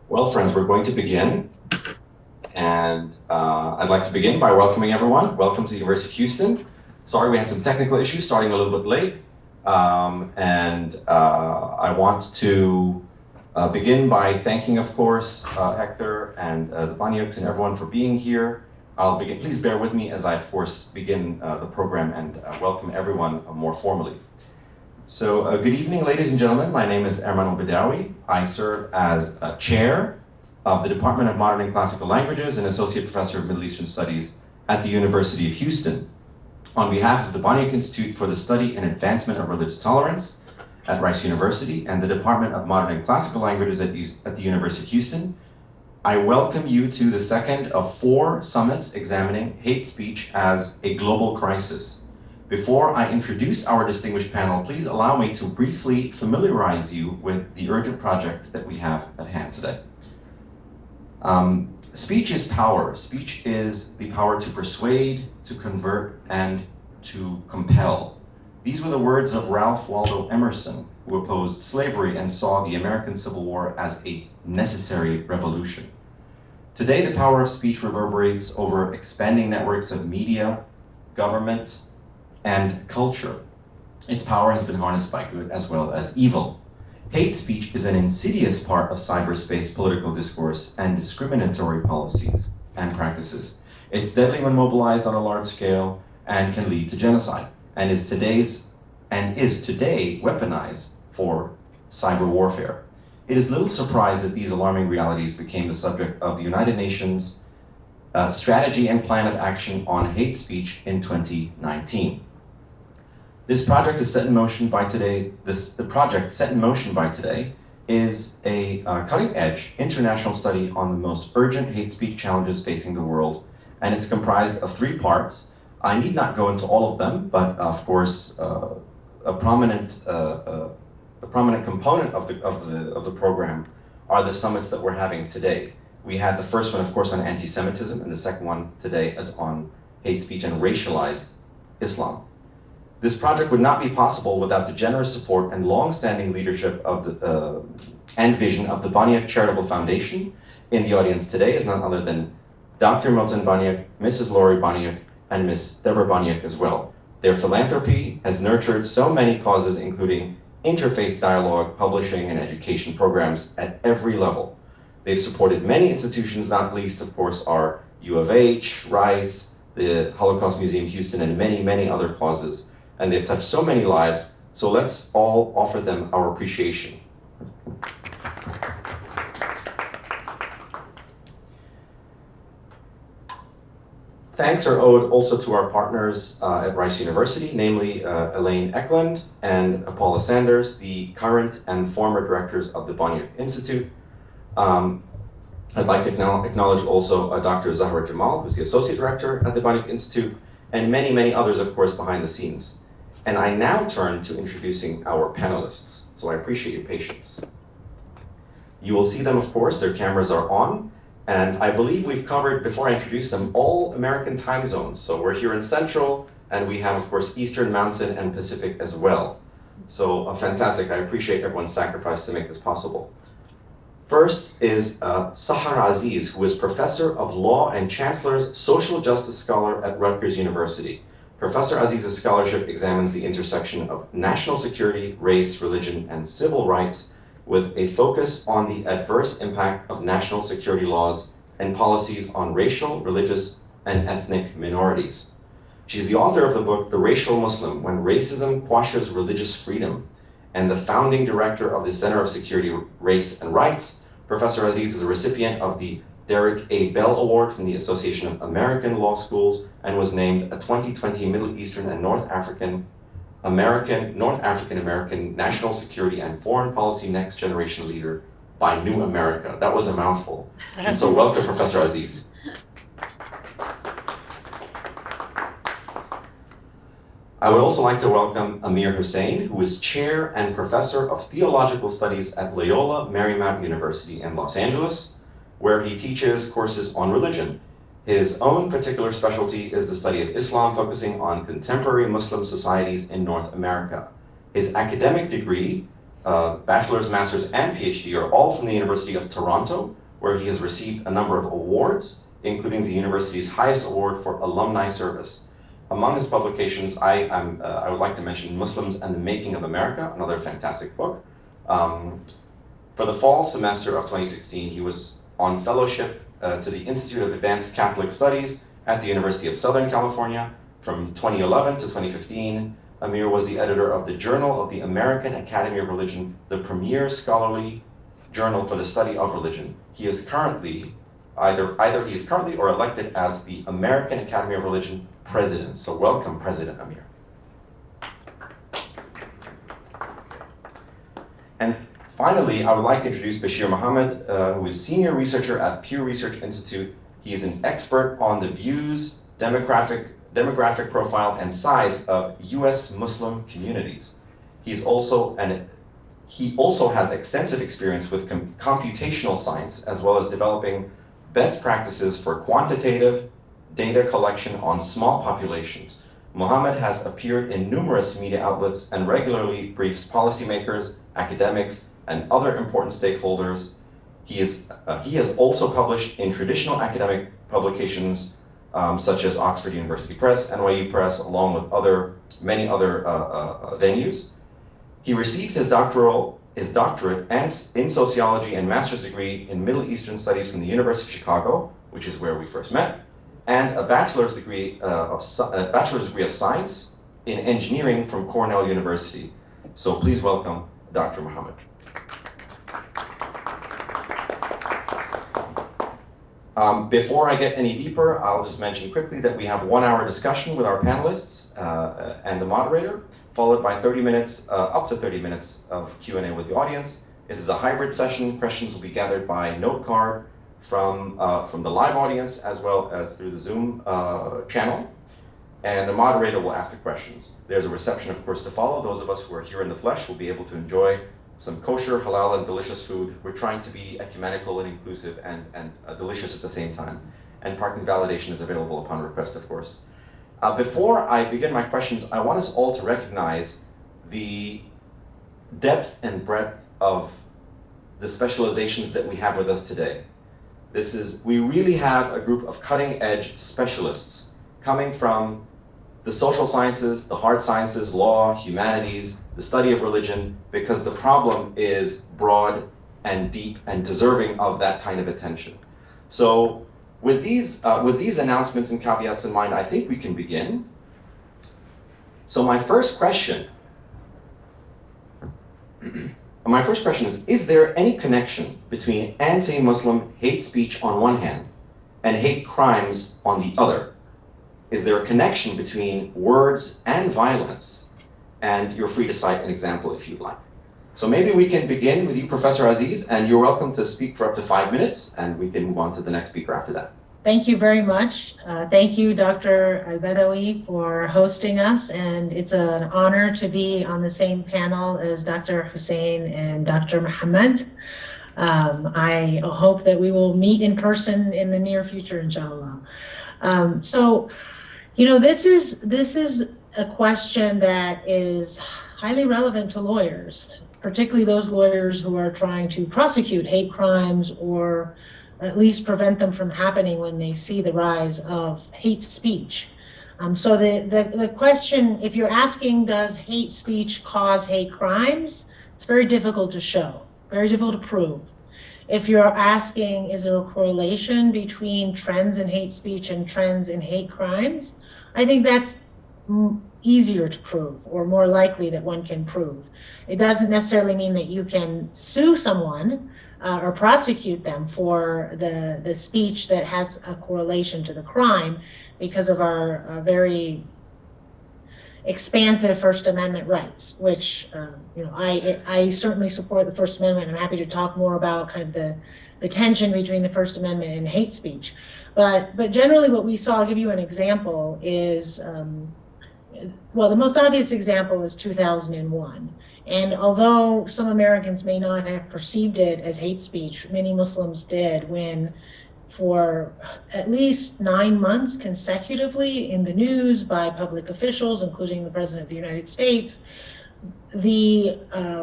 Well, friends, we're going to begin. And I'd like to begin by welcoming everyone. Welcome to the University of Houston. Sorry we had some technical issues starting a little bit late. I want to begin by thanking, of course, Hector and the Banyuks and everyone for being here. I'll begin. Please bear with me as I, of course, begin the program and welcome everyone more formally. So good evening, ladies and gentlemen. My name is Emran El-Badawi. I serve as chair of the Department of Modern and Classical Languages and Associate Professor of Middle Eastern Studies at the University of Houston. On behalf of the Banyuk Institute for the Study and Advancement of Religious Tolerance at Rice University and the Department of Modern and Classical Languages at the University of Houston, I welcome you to the second of 4 summits examining hate speech as a global crisis. Before I introduce our distinguished panel, please allow me to briefly familiarize you with the urgent project that we have at hand today. Speech is power. Speech is the power to persuade, to convert, and to compel. These were the words of Ralph Waldo Emerson, who opposed slavery and saw the American Civil War as a necessary revolution. Today, the power of speech reverberates over expanding networks of media, government, and culture. Its power has been harnessed by good as well as evil. Hate speech is an insidious part of cyberspace political discourse and discriminatory policies and practices. It's deadly when mobilized on a large scale and can lead to genocide, and is today weaponized for cyber warfare. It is little surprise that these alarming realities became the subject of the United Nations Strategy and Plan of Action on Hate Speech in 2019. This project is set in motion by today. The project set in motion by today is a cutting-edge international study on the most urgent hate speech challenges facing the world, and it's comprised of 3 parts. I need not go into all of them, but of course, a prominent component of the program are the summits that we're having today. We had the first one, of course, on anti-Semitism, and the second one today is on hate speech and racialized Islam. This project would not be possible without the generous support and long-standing leadership of and vision of the Banyuk Charitable Foundation. In the audience today is none other than Dr. Milton Banyuk, Mrs. Lori Banyuk, and Ms. Deborah Banyuk as well. Their philanthropy has nurtured so many causes, including interfaith dialogue, publishing, and education programs at every level. They've supported many institutions, not least, of course, are U of H, Rice, the Holocaust Museum Houston, and many, many other causes. And they've touched so many lives, so let's all offer them our appreciation. Thanks are owed also to our partners at Rice University, namely Elaine Eklund and Paula Sanders, the current and former directors of the Banyuk Institute. I'd like to acknowledge also Dr. Zahra Jamal, who's the associate director at the Banyuk Institute, and many, many others, of course, behind the scenes. And I now turn to introducing our panelists, so I appreciate your patience. You will see them, of course, their cameras are on, and I believe we've covered, before I introduce them, all American time zones. So we're here in Central, and we have, of course, Eastern, Mountain, and Pacific as well. So fantastic, I appreciate everyone's sacrifice to make this possible. First is Sahar Aziz, who is Professor of Law and Chancellor's Social Justice Scholar at Rutgers University. Professor Aziz's scholarship examines the intersection of national security, race, religion, and civil rights with a focus on the adverse impact of national security laws and policies on racial, religious, and ethnic minorities. She's the author of the book, The Racial Muslim, When Racism Quashes Religious Freedom, and the founding director of the Center of Security, Race, and Rights. Professor Aziz is a recipient of the Derek A. Bell Award from the Association of American Law Schools and was named a 2020 Middle Eastern and North African American National Security and Foreign Policy Next Generation Leader by New America. That was a mouthful. And so welcome, Professor Aziz. I would also like to welcome Amir Hussain, who is Chair and Professor of Theological Studies at Loyola Marymount University in Los Angeles, where he teaches courses on religion. His own particular specialty is the study of Islam, focusing on contemporary Muslim societies in North America. His academic degree bachelor's, master's, and PhD are all from the University of Toronto, where he has received a number of awards, including the university's highest award for alumni service. Among his publications, I would like to mention Muslims and the Making of America, another fantastic book. For the fall semester of 2016, he was on fellowship to the Institute of Advanced Catholic Studies at the University of Southern California. From 2011 to 2015, Amir was the editor of the Journal of the American Academy of Religion, the premier scholarly journal for the study of religion. He is currently, either he is currently or elected as the American Academy of Religion president. So welcome, President Amir. And finally, I would like to introduce Besheer Mohamed, who is senior researcher at Pew Research Institute. He is an expert on the views, demographic profile, and size of US Muslim communities. He also has extensive experience with computational science, as well as developing best practices for quantitative data collection on small populations. Mohamed has appeared in numerous media outlets and regularly briefs policymakers, academics, and other important stakeholders. He has also published in traditional academic publications such as Oxford University Press, NYU Press, along with many other venues. He received his doctorate in sociology and master's degree in Middle Eastern Studies from the University of Chicago, which is where we first met, and a bachelor's degree of science in engineering from Cornell University. So please welcome Dr. Mohamed. Before I get any deeper, I'll just mention quickly that we have 1 hour discussion with our panelists and the moderator, followed by 30 minutes, up to 30 minutes of Q&A with the audience. It is a hybrid session. Questions will be gathered by note card from the live audience as well as through the Zoom channel. And the moderator will ask the questions. There's a reception, of course, to follow. Those of us who are here in the flesh will be able to enjoy some kosher, halal, and delicious food. We're trying to be ecumenical and inclusive and delicious at the same time. And parking validation is available upon request, of course. Before I begin my questions, I want us all to recognize the depth and breadth of the specializations that we have with us today. We really have a group of cutting-edge specialists coming from the social sciences, the hard sciences, law, humanities, the study of religion, because the problem is broad and deep and deserving of that kind of attention. So with these announcements and caveats in mind, I think we can begin. So my first question is there any connection between anti-Muslim hate speech on one hand and hate crimes on the other? Is there a connection between words and violence? And you're free to cite an example if you'd like. So maybe we can begin with you, Professor Aziz, and you're welcome to speak for up to 5 minutes, and we can move on to the next speaker after that. Thank you very much. Thank you, Dr. El-Badawi, for hosting us, and it's an honor to be on the same panel as Dr. Hussain and Dr. Mohamed. I hope that we will meet in person in the near future, inshallah. So, you know, this is a question that is highly relevant to lawyers, particularly those lawyers who are trying to prosecute hate crimes or at least prevent them from happening when they see the rise of hate speech. So the question, if you're asking, does hate speech cause hate crimes? It's very difficult to show, very difficult to prove. If you're asking, is there a correlation between trends in hate speech and trends in hate crimes? I think that's easier to prove, or more likely that one can prove. It doesn't necessarily mean that you can sue someone or prosecute them for the speech that has a correlation to the crime because of our very expansive First Amendment rights, which you know, I certainly support the First Amendment. I'm happy to talk more about kind of the tension between the First Amendment and hate speech. But generally what we saw, I'll give you an example, is, well, the most obvious example is 2001. And although some Americans may not have perceived it as hate speech, many Muslims did when for at least 9 months consecutively in the news by public officials, including the President of the United States, the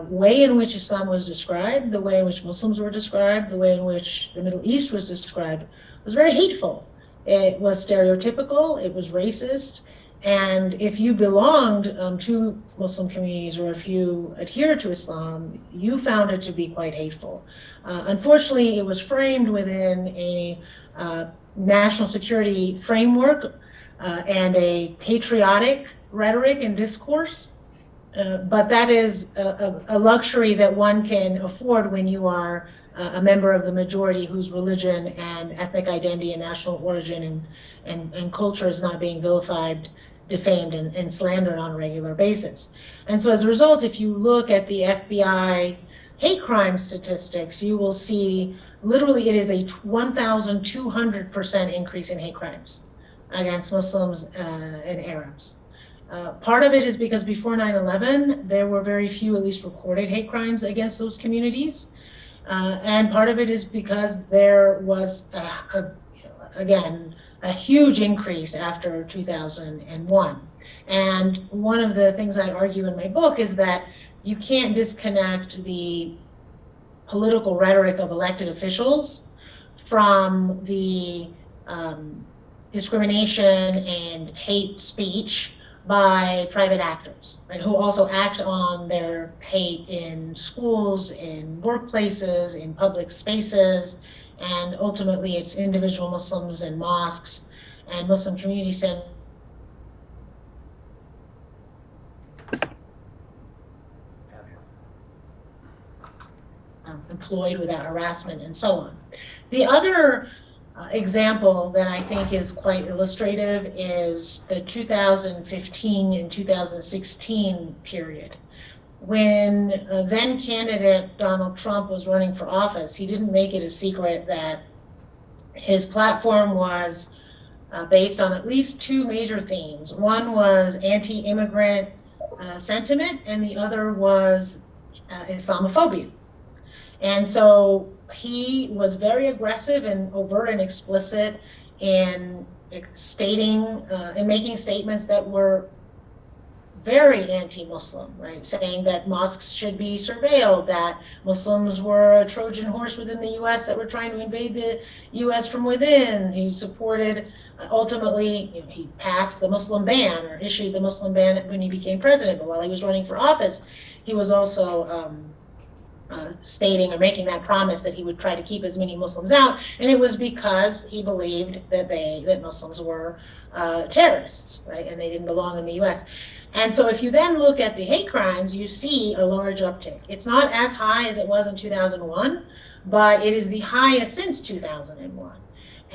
way in which Islam was described, the way in which Muslims were described, the way in which the Middle East was described was very hateful. It was stereotypical, it was racist, and if you belonged to Muslim communities or if you adhered to Islam, you found it to be quite hateful. Unfortunately, it was framed within a national security framework and a patriotic rhetoric and discourse. But that is a luxury that one can afford when you are a member of the majority whose religion and ethnic identity and national origin and culture is not being vilified, defamed, and slandered on a regular basis. And so as a result, if you look at the FBI hate crime statistics, you will see literally it is a 1,200% increase in hate crimes against Muslims and Arabs. Part of it is because before 9/11, there were very few, at least recorded, hate crimes against those communities. And part of it is because there was, again, a huge increase after 2001. And one of the things I argue in my book is that you can't disconnect the political rhetoric of elected officials from the discrimination and hate speech by private actors, right, who also act on their hate in schools, in workplaces, in public spaces, and ultimately it's individual Muslims and mosques and Muslim community centers employed without harassment and so on. The other example that I think is quite illustrative is the 2015 and 2016 period. When then candidate Donald Trump was running for office, he didn't make it a secret that his platform was based on at least two major themes. One was anti-immigrant sentiment, and the other was Islamophobia. And so he was very aggressive and overt and explicit in stating and making statements that were very anti-Muslim, right? Saying that mosques should be surveilled, that Muslims were a Trojan horse within the US that were trying to invade the US from within. He supported, ultimately, he passed the Muslim ban or issued the Muslim ban when he became president. But while he was running for office, he was also stating or making that promise that he would try to keep as many Muslims out, and it was because he believed that Muslims were terrorists, right, and they didn't belong in the U.S. And so if you then look at the hate crimes, you see a large uptick. It's not as high as it was in 2001, but it is the highest since 2001.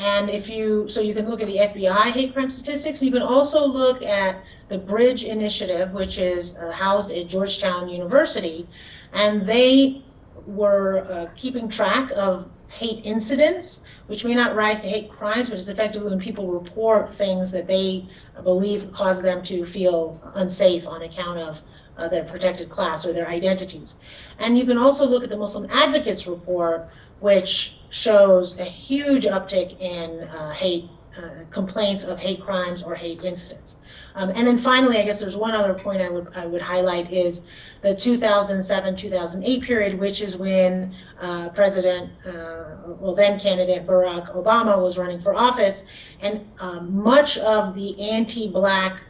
And so you can look at the FBI hate crime statistics. You can also look at the Bridge Initiative, which is housed at Georgetown University, and they were keeping track of hate incidents, which may not rise to hate crimes, which is effectively when people report things that they believe cause them to feel unsafe on account of their protected class or their identities. And you can also look at the Muslim Advocates Report, which shows a huge uptick in hate complaints of hate crimes or hate incidents. And then finally, I guess there's one other point I would highlight is the 2007-2008 period, which is when then candidate Barack Obama was running for office, and much of the anti-Black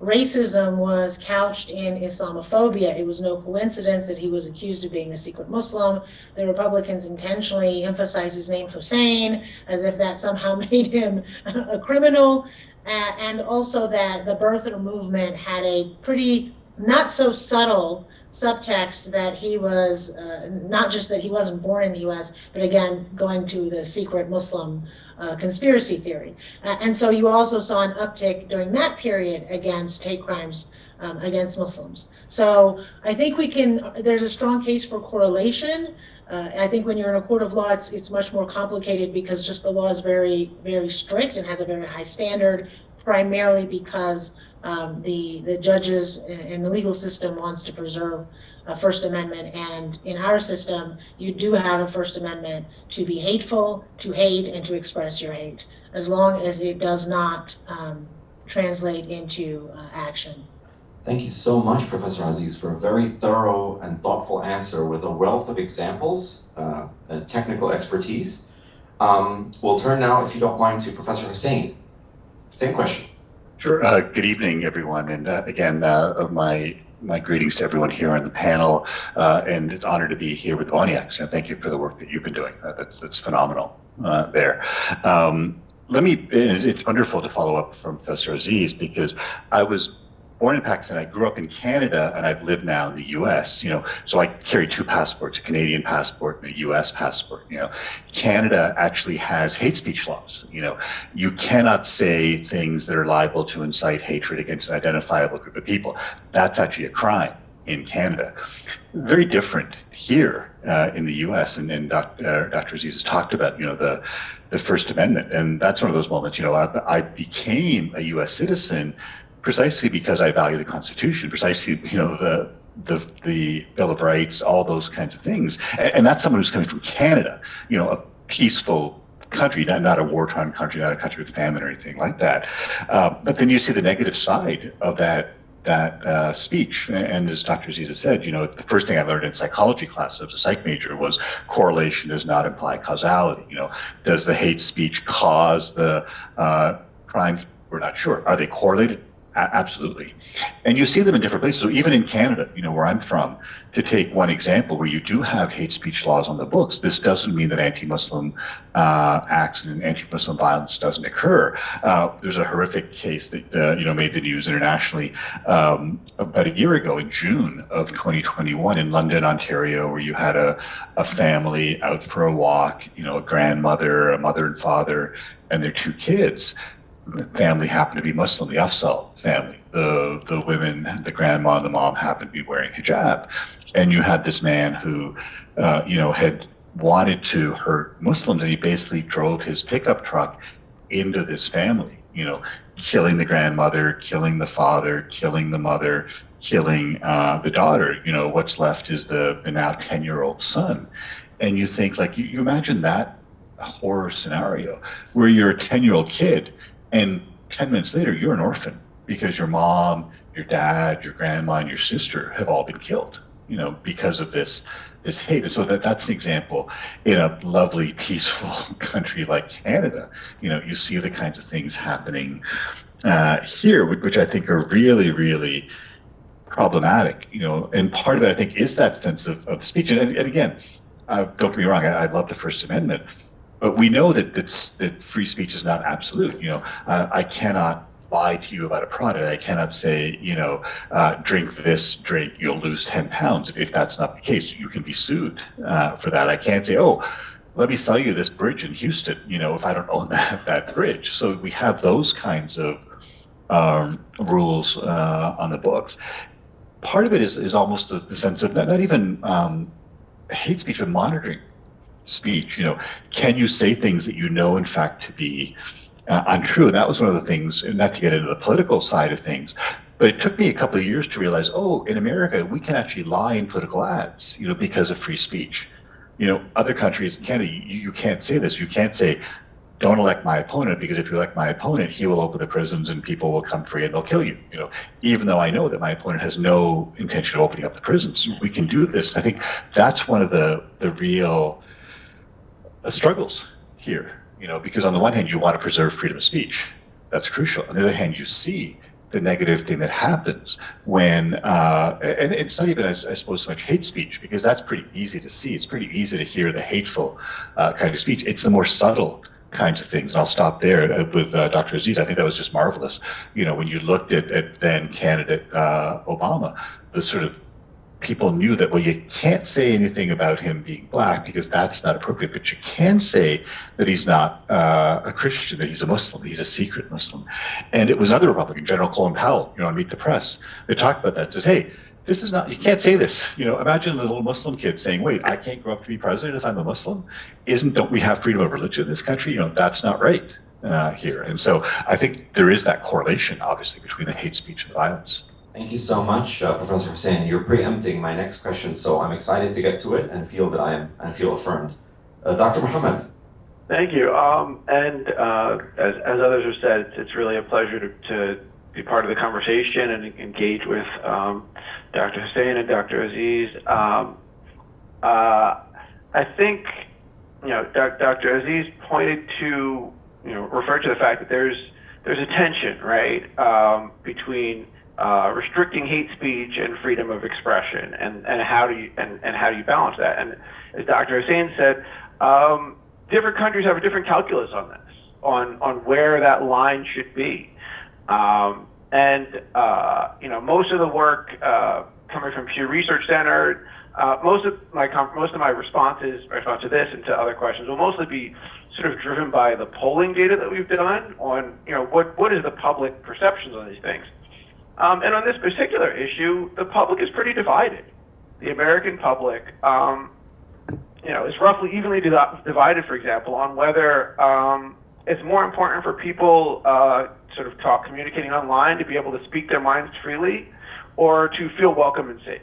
racism was couched in Islamophobia. It was no coincidence that he was accused of being a secret Muslim. The Republicans intentionally emphasized his name Hussein, as if that somehow made him a criminal, and also that the birther movement had a pretty not so subtle subtext that he was not just that he wasn't born in the US, but again, going to the secret Muslim conspiracy theory. And so you also saw an uptick during that period against hate crimes against Muslims. So I think there's a strong case for correlation. I think when you're in a court of law, it's much more complicated because just the law is very, very strict and has a very high standard, primarily because the judges and the legal system wants to preserve a First Amendment, and in our system, you do have a First Amendment to be hateful, to hate, and to express your hate, as long as it does not translate into action. Thank you so much, Professor Aziz, for a very thorough and thoughtful answer with a wealth of examples and technical expertise. We'll turn now, if you don't mind, to Professor Hussain. Same question. Sure. Good evening, everyone. And again, my greetings to everyone here on the panel. And it's an honor to be here with Boniacs. And thank you for the work that you've been doing. That's phenomenal there. It's wonderful to follow up from Professor Aziz, because I was born in Pakistan. I grew up in Canada, and I've lived now in the U.S. So I carry two passports: a Canadian passport and a U.S. passport. Canada actually has hate speech laws. You cannot say things that are liable to incite hatred against an identifiable group of people. That's actually a crime in Canada. Very different here in the U.S. And Dr. Aziz has talked about the First Amendment, and that's one of those moments. I became a U.S. citizen precisely because I value the Constitution, precisely, the Bill of Rights, all those kinds of things. And that's someone who's coming from Canada, a peaceful country, not a war-torn country, not a country with famine or anything like that. But then you see the negative side of that speech. And as Dr. Aziz has said, the first thing I learned in psychology class as a psych major was correlation does not imply causality. Does the hate speech cause the crimes? We're not sure. Are they correlated? Absolutely. And you see them in different places. So even in Canada, where I'm from, to take one example where you do have hate speech laws on the books, this doesn't mean that anti-Muslim acts and anti-Muslim violence doesn't occur. There's a horrific case that made the news internationally about a year ago in June of 2021 in London, Ontario, where you had a family out for a walk, a grandmother, a mother and father, and their two kids. The family happened to be Muslim, the Afzal family. The women, the grandma and the mom happened to be wearing hijab. And you had this man who, had wanted to hurt Muslims, and he basically drove his pickup truck into this family, killing the grandmother, killing the father, killing the mother, killing the daughter. What's left is the now 10-year-old son. And you think, you imagine that horror scenario where you're a 10-year-old kid, and 10 minutes later, you're an orphan because your mom, your dad, your grandma, and your sister have all been killed, because of this hate. And so that's an example in a lovely, peaceful country like Canada. You see the kinds of things happening here, which I think are really, really problematic. And part of it, I think, is that sense of speech. And again, don't get me wrong, I love the First Amendment. But we know that free speech is not absolute. I cannot lie to you about a product. I cannot say, drink this drink, you'll lose 10 pounds. If that's not the case, you can be sued for that. I can't say, oh, let me sell you this bridge in Houston, if I don't own that bridge. So we have those kinds of rules on the books. Part of it is almost the sense of not even hate speech, but monitoring speech. Can you say things that in fact to be untrue? And that was one of the things, and not to get into the political side of things, but it took me a couple of years to realize, in America, we can actually lie in political ads, because of free speech. Other countries, Canada, you can't say this. You can't say, don't elect my opponent, because if you elect my opponent, he will open the prisons and people will come free and they'll kill you. Even though I know that my opponent has no intention of opening up the prisons, we can do this. I think that's one of the real struggles here, because on the one hand, you want to preserve freedom of speech. That's crucial. On the other hand, you see the negative thing that happens when, and it's not even, I suppose, so much hate speech, because that's pretty easy to see. It's pretty easy to hear the hateful kind of speech. It's the more subtle kinds of things. And I'll stop there with Dr. Aziz. I think that was just marvelous. When you looked at then candidate Obama, the sort of people knew that, well, you can't say anything about him being black because that's not appropriate, but you can say that he's not a Christian, that he's a Muslim, he's a secret Muslim. And it was another Republican, General Colin Powell, on Meet the Press, they talked about that, says, hey, this is not, you can't say this. Imagine a little Muslim kid saying, wait, I can't grow up to be president if I'm a Muslim? Don't we have freedom of religion in this country? That's not right here. And so I think there is that correlation, obviously, between the hate speech and violence. Thank you so much, Professor Hussain. You're preempting my next question, so I'm excited to get to it and feel that I feel affirmed. Dr. Mohamed. Thank you. As others have said, it's really a pleasure to be part of the conversation and engage with Dr. Hussain and Dr. Aziz. I think, Dr. Aziz pointed to, referred to the fact that there's a tension, right, between restricting hate speech and freedom of expression, and how do you balance that? And as Dr. Hussain said, different countries have a different calculus on this, on where that line should be. Most of the work coming from Pew Research Center, most of my response to this and to other questions will mostly be sort of driven by the polling data that we've done on, what is the public perceptions on these things. And on this particular issue, the public is pretty divided. The American public, is roughly evenly divided, for example, on whether it's more important for people communicating online to be able to speak their minds freely, or to feel welcome and safe.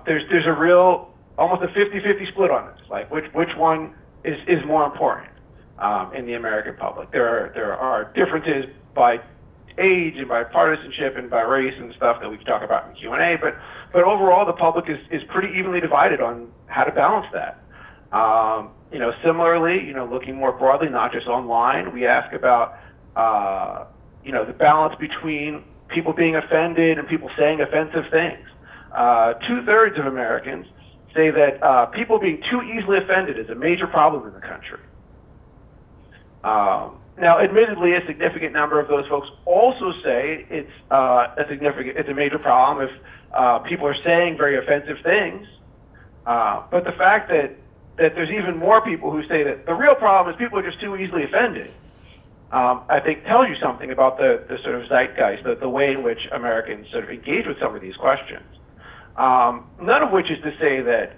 There's a real, almost a 50-50 split on this, like which one is more important in the American public. There are differences by age and by partisanship and by race and stuff that we can talk about in Q&A, but overall the public is pretty evenly divided on how to balance that. Similarly, looking more broadly, not just online, we ask about the balance between people being offended and people saying offensive things. 2/3 of Americans say that people being too easily offended is a major problem in the country. Now, admittedly, a significant number of those folks also say it's a major problem if people are saying very offensive things. But the fact that there's even more people who say that the real problem is people are just too easily offended, I think tells you something about the sort of zeitgeist, the way in which Americans sort of engage with some of these questions. None of which is to say that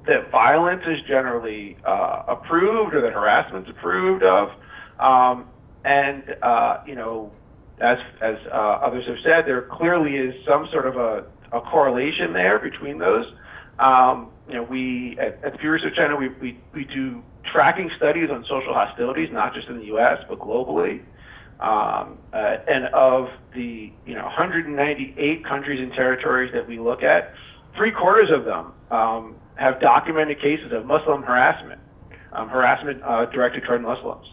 that violence is generally approved, or that harassment's approved of. As others have said, there clearly is some sort of a correlation there between those. We at the Pew Research Center, we do tracking studies on social hostilities, not just in the U.S., but globally. And of the 198 countries and territories that we look at, 3/4 of them have documented cases of Muslim harassment, directed toward Muslims.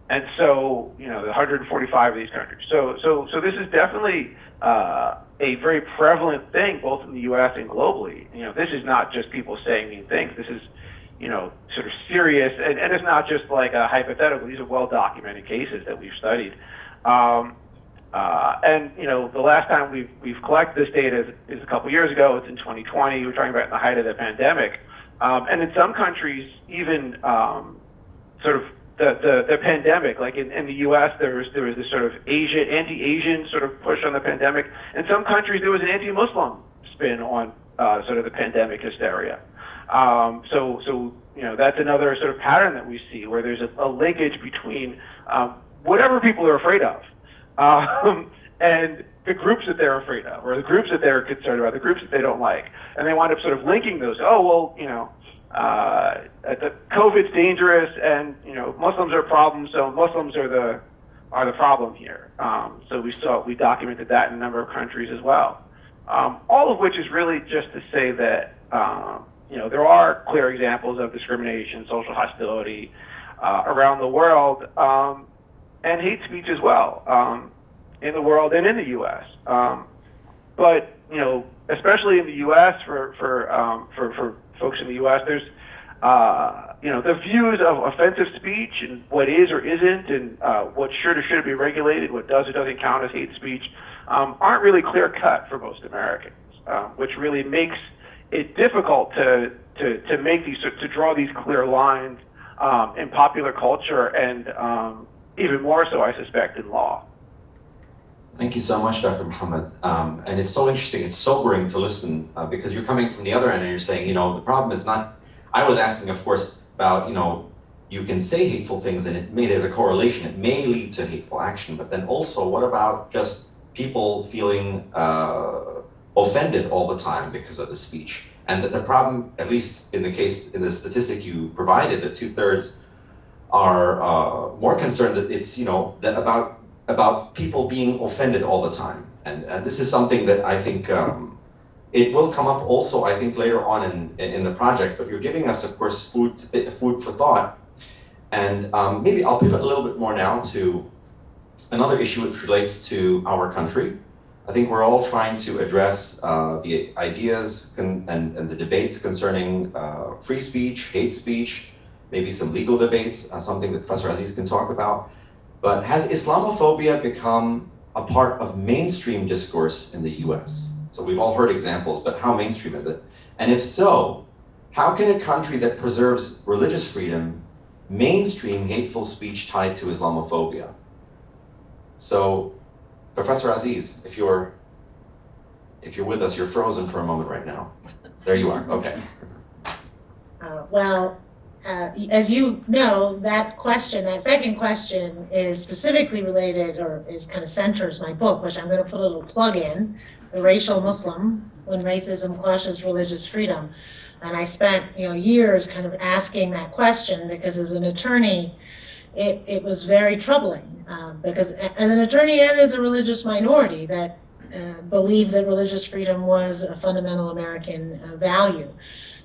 And so, the 145 of these countries. So this is definitely a very prevalent thing, both in the U.S. and globally. This is not just people saying mean things. This is, sort of serious, and it's not just like a hypothetical. These are well-documented cases that we've studied. The last time we've collected this data is a couple years ago. It's in 2020. We're talking about in the height of the pandemic. And in some countries, even sort of the pandemic, like in the U.S., there was this sort of anti-Asian sort of push on the pandemic. In some countries, there was an anti-Muslim spin on sort of the pandemic hysteria. That's another sort of pattern that we see, where there's a linkage between whatever people are afraid of and the groups that they're afraid of, or the groups that they're concerned about, the groups that they don't like. And they wind up sort of linking those. COVID's dangerous, and Muslims are a problem, so Muslims are the problem here. So we documented that in a number of countries as well. All of which is really just to say that there are clear examples of discrimination, social hostility around the world, and hate speech as well, in the world and in the U.S. But especially in the U.S., for folks in the U.S., there's the views of offensive speech and what is or isn't, and what should or shouldn't be regulated, what does or doesn't count as hate speech, aren't really clear cut for most Americans, which really makes it difficult to draw these clear lines in popular culture, and even more so, I suspect, in law. Thank you so much, Dr. Mohamed. And it's so interesting, it's sobering to listen, because you're coming from the other end and you're saying, the problem is not, I was asking, of course, about, you can say hateful things and there's a correlation, it may lead to hateful action, but then also, what about just people feeling offended all the time because of the speech? And that the problem, at least in the statistic you provided, that 2/3 are more concerned that it's, that about people being offended all the time. And this is something that I think it will come up also, I think, later on in the project, but you're giving us, of course, food for thought. And maybe I'll pivot a little bit more now to another issue which relates to our country. I think we're all trying to address the ideas and the debates concerning free speech, hate speech, maybe some legal debates, something that Professor Aziz can talk about. But has Islamophobia become a part of mainstream discourse in the US? So we've all heard examples, but how mainstream is it? And if so, how can a country that preserves religious freedom mainstream hateful speech tied to Islamophobia? So, Professor Aziz, if you're with us, you're frozen for a moment right now. There you are, okay. As you know, that second question is specifically related, or is kind of centers my book, which I'm going to put a little plug in, The Racial Muslim, When Racism Quashes Religious Freedom. And I spent, years kind of asking that question because as an attorney, it was very troubling because as an attorney and as a religious minority that believed that religious freedom was a fundamental American value.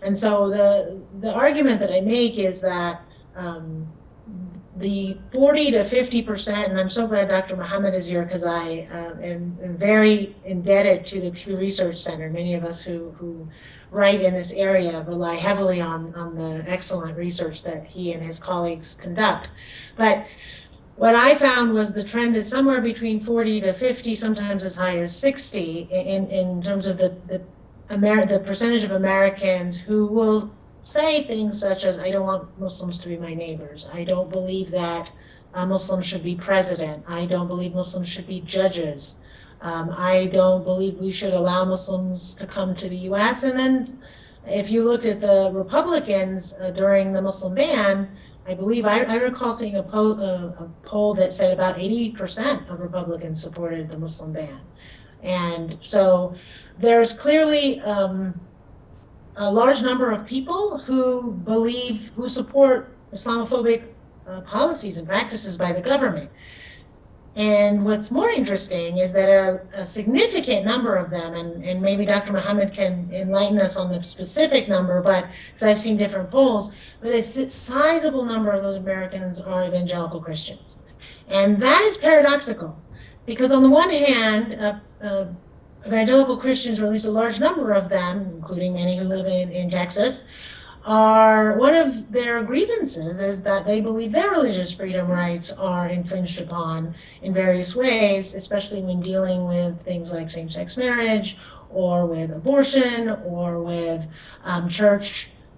And so the argument that I make is that the 40 to 50%, and I'm so glad Dr. Mohamed is here because I am very indebted to the Pew Research Center. Many of us who write in this area rely heavily on the excellent research that he and his colleagues conduct. But what I found was the trend is somewhere between 40 to 50, sometimes as high as 60 in terms of the percentage of Americans who will say things such as, I don't want Muslims to be my neighbors. I don't believe that Muslims should be president. I don't believe Muslims should be judges. I don't believe we should allow Muslims to come to the US. And then if you looked at the Republicans during the Muslim ban, I believe I recall seeing a poll that said about 80% of Republicans supported the Muslim ban. And so there's clearly a large number of people who support Islamophobic policies and practices by the government. And what's more interesting is that a significant number of them, and maybe Dr. Mohamed can enlighten us on the specific number, but because I've seen different polls, but a sizable number of those Americans are evangelical Christians. And that is paradoxical, because on the one hand, evangelical Christians, or at least a large number of them, including many who live in Texas, are one of their grievances is that they believe their religious freedom rights are infringed upon in various ways, especially when dealing with things like same-sex marriage or with abortion or with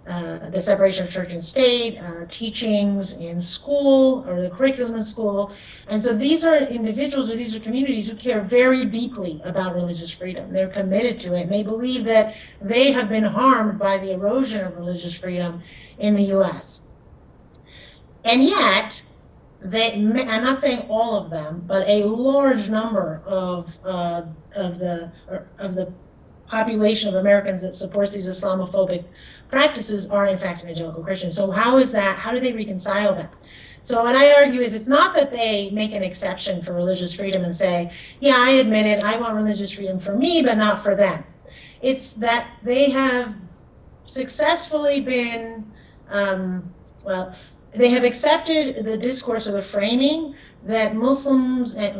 the separation of church and state, teachings in school or the curriculum in school. And so these are individuals or these are communities who care very deeply about religious freedom. They're committed to it, and they believe that they have been harmed by the erosion of religious freedom in the US. And yet, I'm not saying all of them, but a large number of the population of Americans that supports these Islamophobic practices are in fact evangelical Christians. So how is that? How do they reconcile that? So what I argue is it's not that they make an exception for religious freedom and say, yeah, I admit it, I want religious freedom for me, but not for them. It's that they have successfully been, they have accepted the discourse or the framing that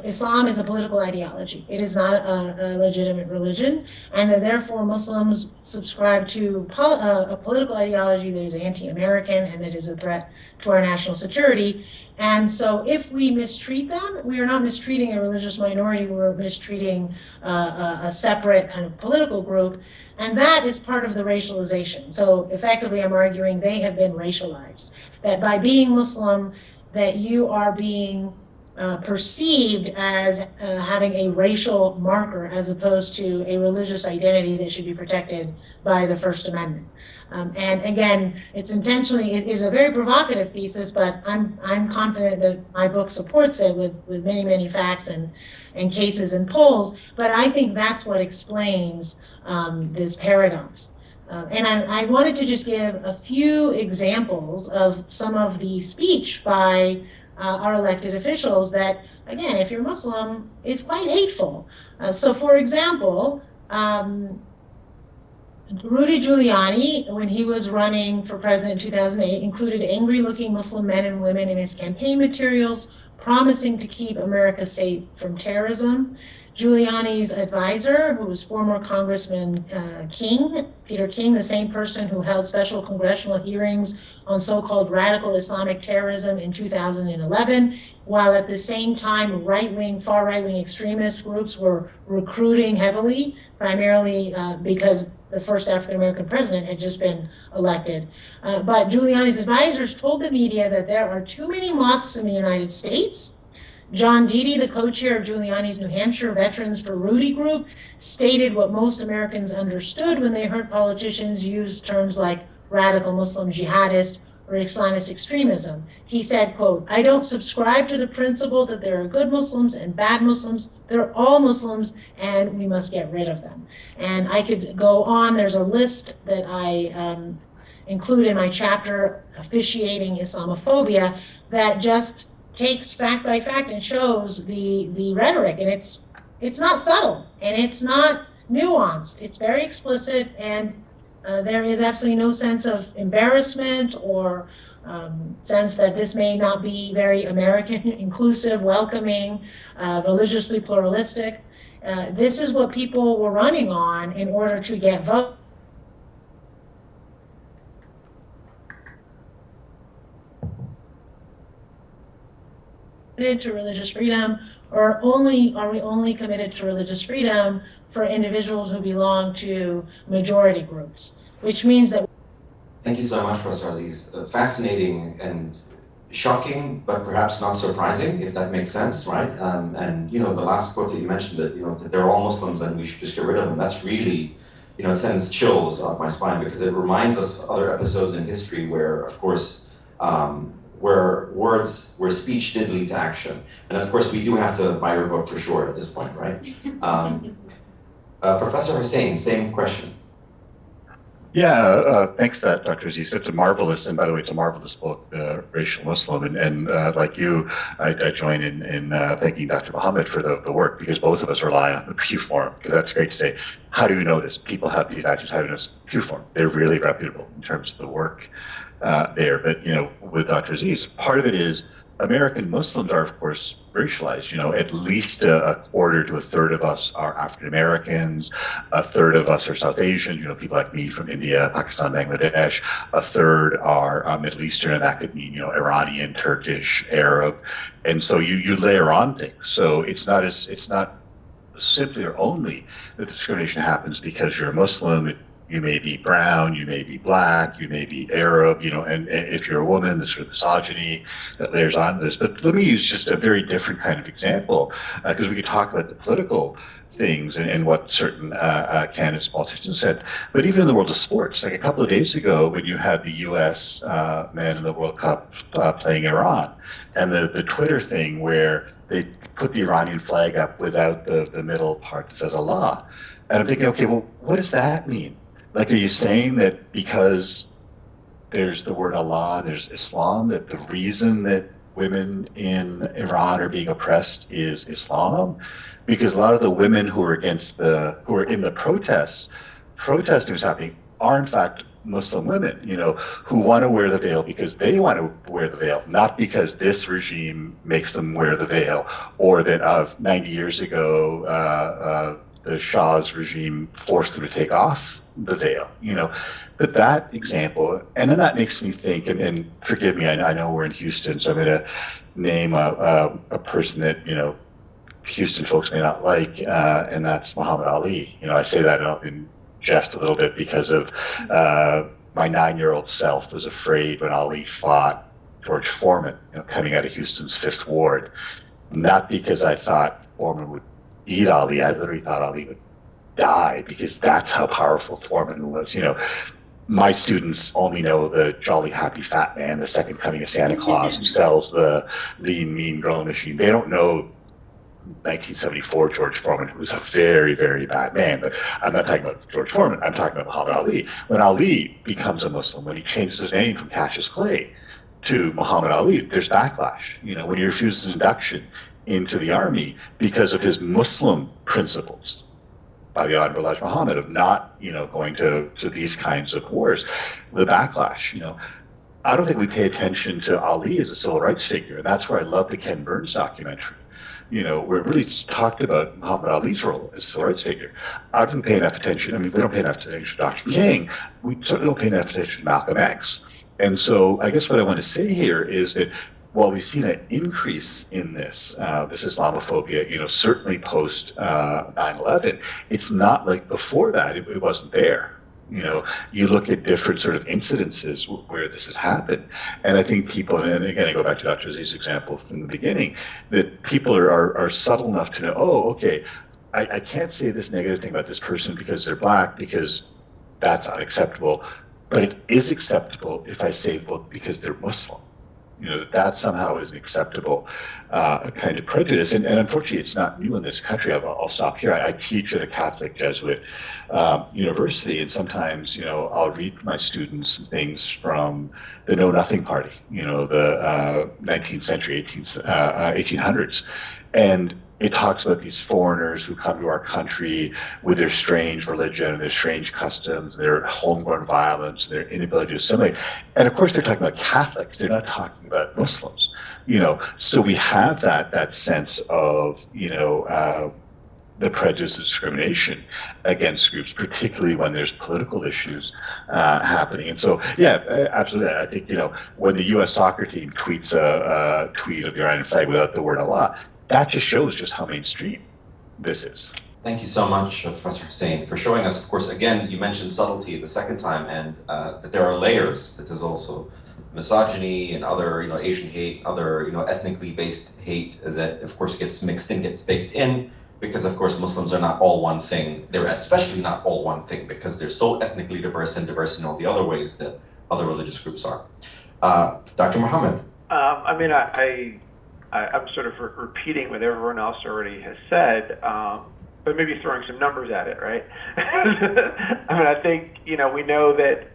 Islam is a political ideology. It is not a legitimate religion, and that therefore Muslims subscribe to a political ideology that is anti-American and that is a threat to our national security. And so if we mistreat them, we are not mistreating a religious minority, we're mistreating a separate kind of political group, and that is part of the racialization. So effectively I'm arguing they have been racialized, that by being Muslim, that you are being perceived as having a racial marker as opposed to a religious identity that should be protected by the First Amendment. And again, it is a very provocative thesis, but I'm confident that my book supports it with many, many facts and cases and polls. But I think that's what explains this paradox. And I wanted to just give a few examples of some of the speech by our elected officials that, again, if you're Muslim, is quite hateful. So for example, Rudy Giuliani, when he was running for president in 2008, included angry-looking Muslim men and women in his campaign materials, promising to keep America safe from terrorism. Giuliani's advisor, who was former Congressman Peter King, the same person who held special congressional hearings on so-called radical Islamic terrorism in 2011, while at the same time far right-wing extremist groups were recruiting heavily, primarily because the first African-American president had just been elected. But Giuliani's advisors told the media that there are too many mosques in the United States. John Deedy, the co-chair of Giuliani's New Hampshire Veterans for Rudy group, stated what most Americans understood when they heard politicians use terms like radical Muslim jihadist or Islamist extremism. He said, quote, "I don't subscribe to the principle that there are good Muslims and bad Muslims. They're all Muslims and we must get rid of them." And I could go on. There's a list that I include in my chapter, Officiating Islamophobia, that just takes fact by fact and shows the rhetoric. And it's not subtle and it's not nuanced. It's very explicit, and there is absolutely no sense of embarrassment or sense that this may not be very American, inclusive, welcoming, religiously pluralistic. This is what people were running on in order to get votes. To religious freedom, or are we only committed to religious freedom for individuals who belong to majority groups, which means that. Thank you so much, Professor Aziz. Fascinating and shocking, but perhaps not surprising, if that makes sense, right? And the last quote that you mentioned, that they're all Muslims and we should just get rid of them. That's really, it sends chills up my spine, because it reminds us of other episodes in history where, of course, where speech did lead to action. And of course, we do have to buy your book for sure at this point, right? Professor Hussain, same question. Yeah, thanks for that, Dr. Aziz. It's a marvelous, and by the way, it's a marvelous book, Racial Muslim. And like you, I join in thanking Dr. Mohamed for the work, because both of us rely on the Pew Forum. Because that's great to say. How do we know this? People have the advantage of having this Pew Forum. They're really reputable in terms of the work there. But, with Dr. Aziz, part of it is American Muslims are, of course, racialized. At least a quarter to a third of us are African Americans. A third of us are South Asian. People like me from India, Pakistan, Bangladesh. A third are Middle Eastern, and that could mean Iranian, Turkish, Arab. And so you layer on things. So it's not simply or only that discrimination happens because you're a Muslim. You may be brown, you may be black, you may be Arab, and if you're a woman, the sort of misogyny that layers onto this. But let me use just a very different kind of example, because we could talk about the political things and what certain candidates, politicians said. But even in the world of sports, like a couple of days ago, when you had the U.S. men in the World Cup playing Iran, and the Twitter thing where they put the Iranian flag up without the middle part that says Allah. And I'm thinking, okay, well, what does that mean? Like, are you saying that because there's the word Allah, there's Islam, that the reason that women in Iran are being oppressed is Islam? Because a lot of the women who are who are in the protesting what's happening, are in fact Muslim women, who want to wear the veil because they want to wear the veil, not because this regime makes them wear the veil, or that 90 years ago, the Shah's regime forced them to take off the veil, But that example, and then that makes me think, and forgive me, I know we're in Houston, so I'm going to name a person that, Houston folks may not like, and that's Muhammad Ali. I say that in jest a little bit because of my 9-year-old self was afraid when Ali fought George Foreman, coming out of Houston's 5th Ward, not because I thought Foreman would beat Ali. I literally thought Ali would die, because that's how powerful Foreman was. My students only know the jolly happy fat man, the second coming of Santa Claus, who sells the lean mean growing machine. They don't know 1974 George Foreman, who was a very, very bad man. But I'm not talking about George Foreman. I'm talking about Muhammad Ali. When Ali becomes a Muslim, when he changes his name from Cassius Clay to Muhammad Ali, there's backlash. When he refuses induction into the army because of his Muslim principles by the Honorable Elijah Muhammad of not, going to these kinds of wars, the backlash, I don't think we pay attention to Ali as a civil rights figure. And that's where I love the Ken Burns documentary, where it really talked about Muhammad Ali's role as a civil rights figure. I don't pay enough attention. I mean, we don't pay enough attention to Dr. King. We certainly don't pay enough attention to Malcolm X. And so I guess what I want to say here is that while we've seen an increase in this Islamophobia, certainly post 9/11, it's not like before that it wasn't there. You look at different sort of incidences where this has happened, and I think people, and again, I go back to Dr. Aziz's example from the beginning, that people are subtle enough to know, oh, okay, I can't say this negative thing about this person because they're black, because that's unacceptable, but it is acceptable if I say, well, because they're Muslim. That somehow is an acceptable kind of prejudice. And unfortunately, it's not new in this country. I'll stop here. I teach at a Catholic Jesuit university, and sometimes, I'll read my students things from the Know Nothing Party, the 19th century, 1800s. And it talks about these foreigners who come to our country with their strange religion and their strange customs, their homegrown violence, their inability to assimilate. And of course, they're talking about Catholics. They're not talking about Muslims. So we have that sense of, the prejudice and discrimination against groups, particularly when there's political issues happening. And so, yeah, absolutely. I think, when the U.S. soccer team tweets a tweet of the Iranian flag without the word Allah, that just shows just how mainstream this is. Thank you so much, Professor Hussain, for showing us, of course, again, you mentioned subtlety the second time, and that there are layers. That is also misogyny and other, Asian hate, other, ethnically based hate that, of course, gets mixed in, gets baked in, because, of course, Muslims are not all one thing. They're especially not all one thing because they're so ethnically diverse and diverse in all the other ways that other religious groups are. Dr. Mohammed. I'm sort of repeating what everyone else already has said, but maybe throwing some numbers at it, right? I think, we know that,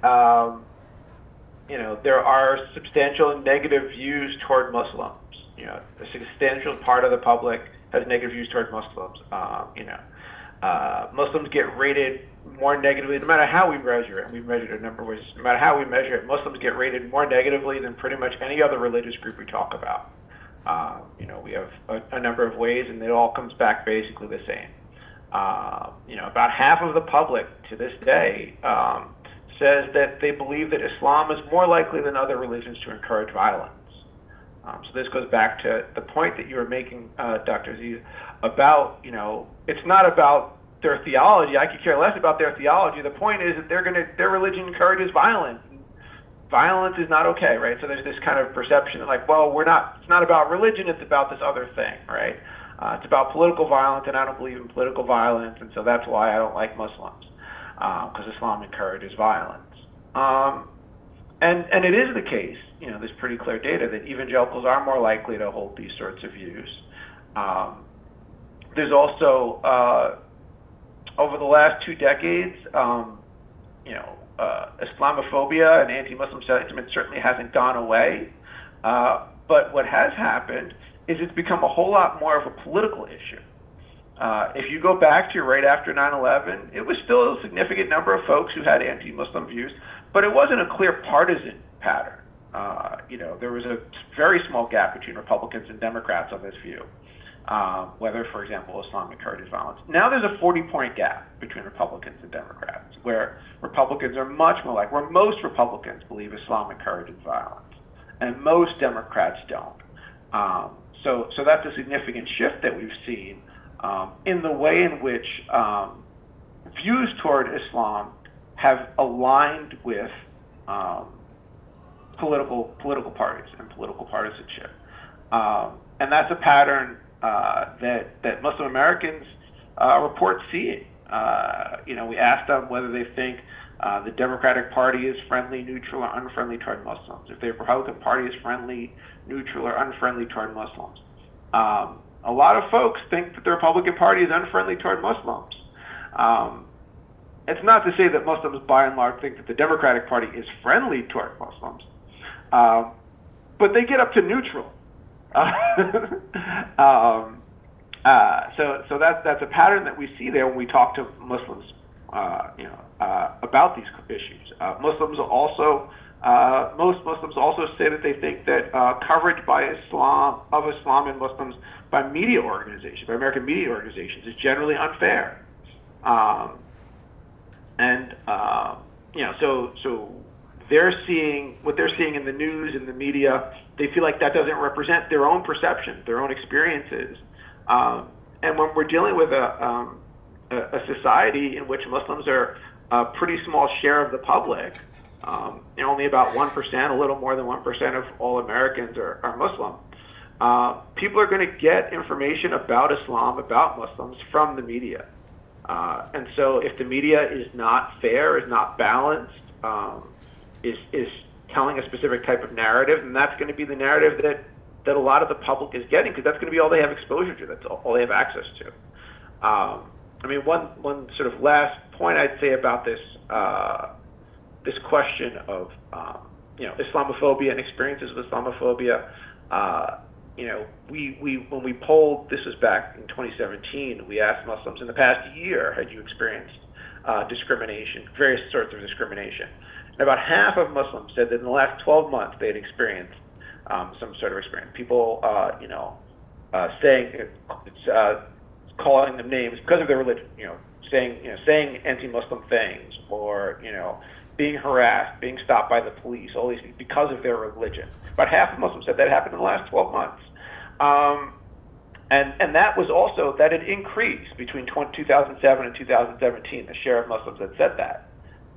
there are substantial negative views toward Muslims. A substantial part of the public has negative views toward Muslims. Muslims get rated more negatively, no matter how we measure it. We've measured a number of ways. No matter how we measure it, Muslims get rated more negatively than pretty much any other religious group we talk about. We have a number of ways, and it all comes back basically the same. About half of the public to this day says that they believe that Islam is more likely than other religions to encourage violence. So this goes back to the point that you were making, Dr. Aziz, about, it's not about their theology. I could care less about their theology. The point is that their religion encourages violence. Violence is not okay, right? So there's this kind of perception of like, well, it's not about religion, it's about this other thing, right? It's about political violence, and I don't believe in political violence, and so that's why I don't like Muslims, because Islam encourages violence. And it is the case, there's pretty clear data that evangelicals are more likely to hold these sorts of views. There's also, over the last 2 decades, Islamophobia and anti-Muslim sentiment certainly hasn't gone away. But what has happened is it's become a whole lot more of a political issue. If you go back to right after 9/11, it was still a significant number of folks who had anti-Muslim views, but it wasn't a clear partisan pattern. There was a very small gap between Republicans and Democrats on this view, whether, for example, Islam encourages violence. Now there's a 40-point gap between Republicans and Democrats, where Republicans are much more where most Republicans believe Islam encourages violence, and most Democrats don't. So that's a significant shift that we've seen in the way in which views toward Islam have aligned with political parties and political partisanship, and that's a pattern that Muslim Americans report seeing. We asked them whether they think the Democratic Party is friendly, neutral, or unfriendly toward Muslims. If the Republican Party is friendly, neutral, or unfriendly toward Muslims. A lot of folks think that the Republican Party is unfriendly toward Muslims. It's not to say that Muslims, by and large, think that the Democratic Party is friendly toward Muslims, but they get up to neutral. So that's a pattern that we see there when we talk to Muslims, about these issues. Muslims also, most Muslims also say that they think that coverage by Islam and Muslims by media organizations, by American media organizations, is generally unfair. So they're seeing what they're seeing in the news and the media. They feel like that doesn't represent their own perceptions, their own experiences. And when we're dealing with a society in which Muslims are a pretty small share of the public, only about 1%, a little more than 1% of all Americans are Muslim. People are going to get information about Islam, about Muslims from the media. And so if the media is not fair, is not balanced, is telling a specific type of narrative, then that's going to be the narrative that a lot of the public is getting, because that's going to be all they have exposure to. That's all they have access to. One sort of last point I'd say about this this question of Islamophobia and experiences with Islamophobia. When we polled, this was back in 2017, we asked Muslims, in the past year, had you experienced discrimination, various sorts of discrimination? And about half of Muslims said that in the last 12 months they had experienced some sort of experience. People, calling them names because of their religion, saying anti-Muslim things, or being harassed, being stopped by the police, all these things because of their religion. About half of Muslims said that happened in the last 12 months. And that was also, that had increased between 2007 and 2017, the share of Muslims that said that.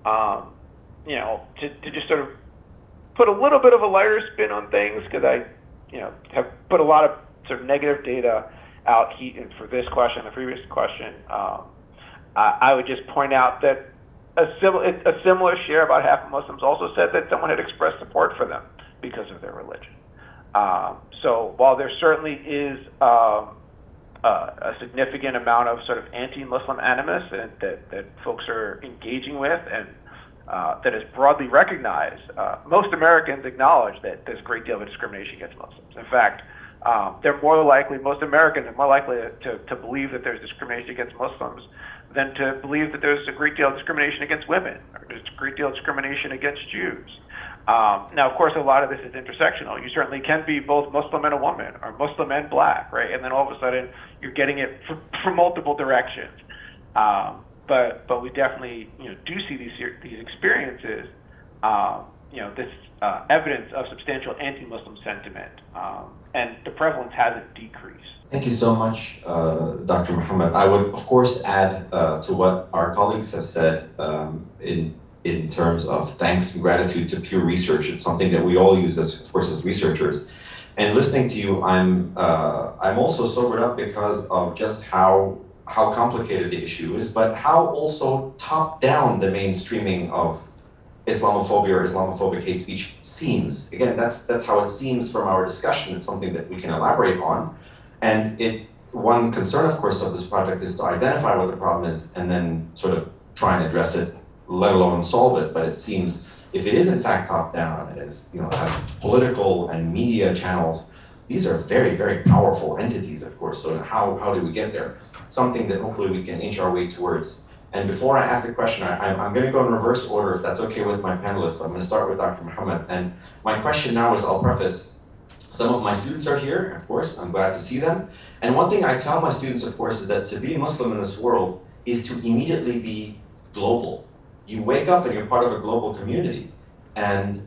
To just sort of put a little bit of a lighter spin on things, because I, have put a lot of sort of negative data out for this question, the previous question. I would just point out that a similar share, about half of Muslims, also said that someone had expressed support for them because of their religion. So while there certainly is a significant amount of sort of anti-Muslim animus that folks are engaging with, and that is broadly recognized, most Americans acknowledge that there's a great deal of discrimination against Muslims. In fact, most Americans are more likely to believe that there's discrimination against Muslims than to believe that there's a great deal of discrimination against women, or there's a great deal of discrimination against Jews. Now, of course, a lot of this is intersectional. You certainly can be both Muslim and a woman, or Muslim and black, right? And then all of a sudden, you're getting it from multiple directions. But we definitely, do see these experiences, this evidence of substantial anti-Muslim sentiment, and the prevalence hasn't decreased. Thank you so much, Dr. Mohamed. I would, of course, add to what our colleagues have said in terms of thanks and gratitude to Pew Research. It's something that we all use, as researchers. And listening to you, I'm also sobered up because of just how complicated the issue is, but how also top-down the mainstreaming of Islamophobia or Islamophobic hate speech seems. Again, that's how it seems from our discussion. It's something that we can elaborate on. And one concern, of course, of this project is to identify what the problem is and then sort of try and address it, let alone solve it. But it seems if it is in fact top-down, and it is, has political and media channels, these are very, very powerful entities, of course. So how do we get there? Something that hopefully we can inch our way towards. And before I ask the question, I'm going to go in reverse order, if that's okay with my panelists. I'm going to start with Dr. Mohamed. And my question now is, I'll preface, some of my students are here, of course. I'm glad to see them. And one thing I tell my students, of course, is that to be Muslim in this world is to immediately be global. You wake up and you're part of a global community. And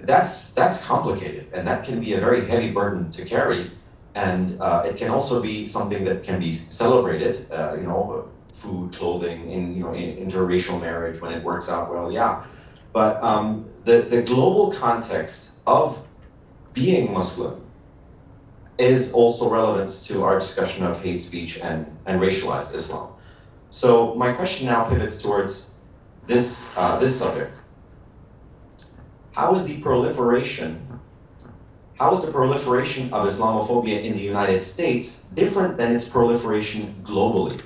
that's complicated. And that can be a very heavy burden to carry. And it can also be something that can be celebrated, food, clothing, in interracial marriage when it works out well, yeah. But the global context of being Muslim is also relevant to our discussion of hate speech and racialized Islam. So my question now pivots towards this subject. How is the proliferation how is the proliferation of Islamophobia in the United States different than its proliferation globally?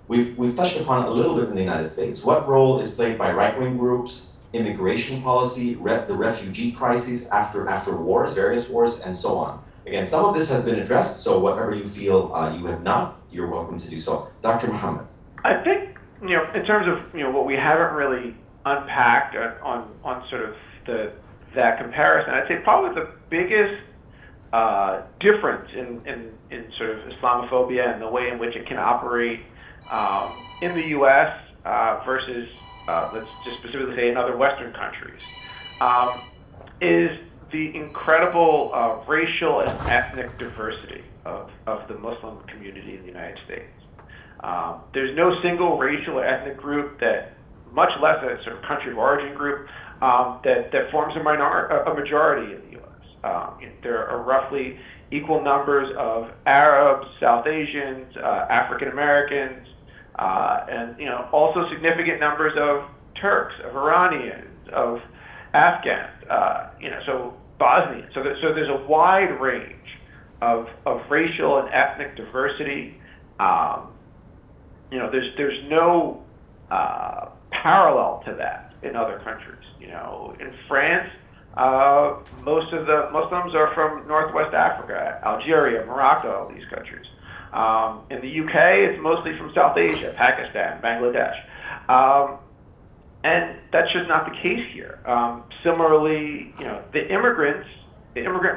We've touched upon it a little bit in the United States. What role is played by right-wing groups, immigration policy, the refugee crises after wars, various wars, and so on? Again, some of this has been addressed, so whatever you feel you have not, you're welcome to do so. Dr. Mohamed. I think, in terms of, what we haven't really unpacked on sort of that comparison, I'd say probably the biggest difference in sort of Islamophobia and the way in which it can operate in the U.S. Versus, let's just specifically say, in other Western countries, is the incredible racial and ethnic diversity of the Muslim community in the United States. There's no single racial or ethnic group that, much less a sort of country of origin group, that forms a majority in the U.S. There are roughly equal numbers of Arabs, South Asians, African Americans, and also significant numbers of Turks, of Iranians, of Afghans, so Bosnians. So there's a wide range of racial and ethnic diversity. There's no parallel to that in other countries. In France, most of the Muslims are from Northwest Africa, Algeria, Morocco, these countries. In the UK, it's mostly from South Asia, Pakistan, Bangladesh. And that's just not the case here. Similarly, the immigrant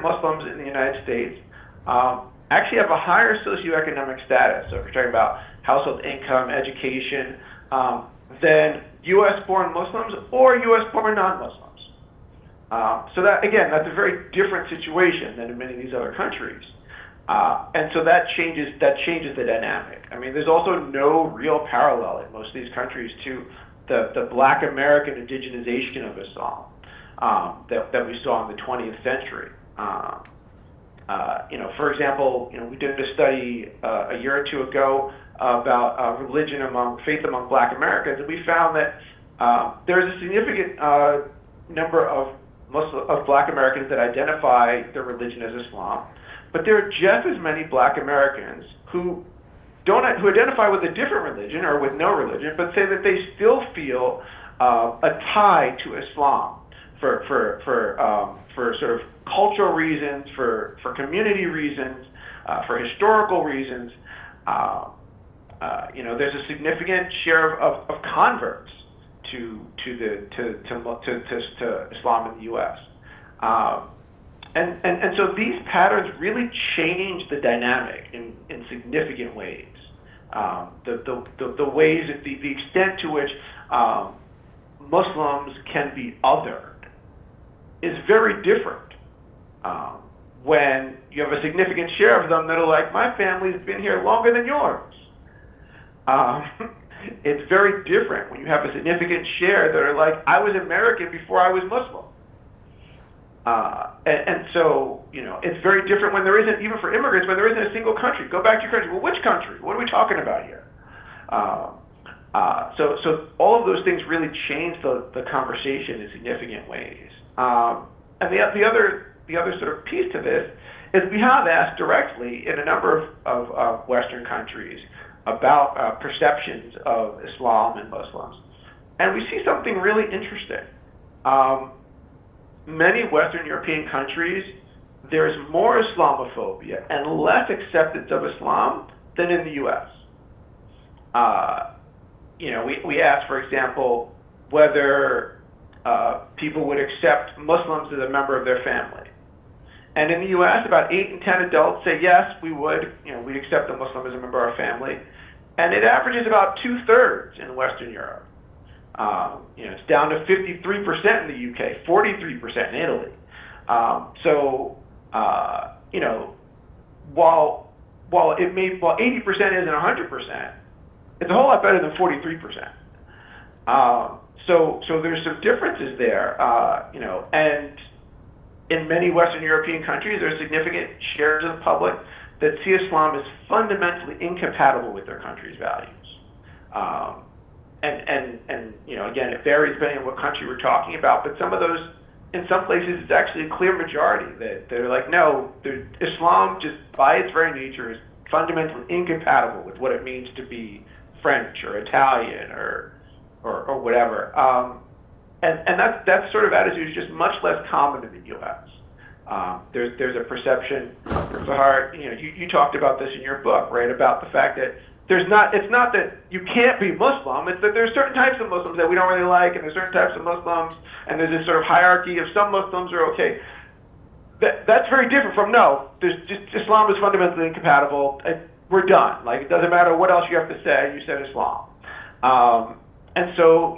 Muslims in the United States actually have a higher socioeconomic status. So if you're talking about household income, education, than U.S.-born Muslims or U.S.-born non-Muslims. So that, again, that's a very different situation than in many of these other countries. And so that changes the dynamic. I mean, there's also no real parallel in most of these countries to the Black American indigenization of Islam that we saw in the 20th century. For example, we did a study a year or two ago about faith among Black Americans, and we found that there's a significant number of Black Americans that identify their religion as Islam, but there are just as many Black Americans who identify with a different religion or with no religion, but say that they still feel a tie to Islam for sort of cultural reasons, for community reasons, for historical reasons. There's a significant share of converts to Islam in the U.S. And so these patterns really change the dynamic in significant ways. The ways, the extent to which Muslims can be othered is very different. When you have a significant share of them that are like, my family's been here longer than yours. It's very different when you have a significant share that are like, I was American before I was Muslim. And so, it's very different when there isn't, even for immigrants, when there isn't a single country. Go back to your country. Well, which country? What are we talking about here? So all of those things really change the conversation in significant ways. And the other sort of piece to this is we have asked directly in a number of Western countries about perceptions of Islam and Muslims. And we see something really interesting. Many Western European countries, there's more Islamophobia and less acceptance of Islam than in the U.S. We asked, for example, whether people would accept Muslims as a member of their family. And in the U.S., about 8 in 10 adults say, yes, we would. We'd accept a Muslim as a member of our family. And it averages about 2/3 in Western Europe. It's down to 53% in the UK, 43% in Italy. While 80% isn't 100%, it's a whole lot better than 43%. So there's some differences there, and in many Western European countries, there's significant shares of the public that see Islam as fundamentally incompatible with their country's values. And again, it varies depending on what country we're talking about, but some of those in some places it's actually a clear majority that they're like, no, Islam just by its very nature is fundamentally incompatible with what it means to be French or Italian or whatever. And that sort of attitude is just much less common in the U.S. There's a perception, Sahar, you talked about this in your book, right, about the fact that it's not that you can't be Muslim, it's that there's certain types of Muslims that we don't really like, and there's certain types of Muslims, and there's this sort of hierarchy of some Muslims are okay. That's very different from, no, Islam is fundamentally incompatible, we're done. Like, it doesn't matter what else you have to say, you said Islam. And so,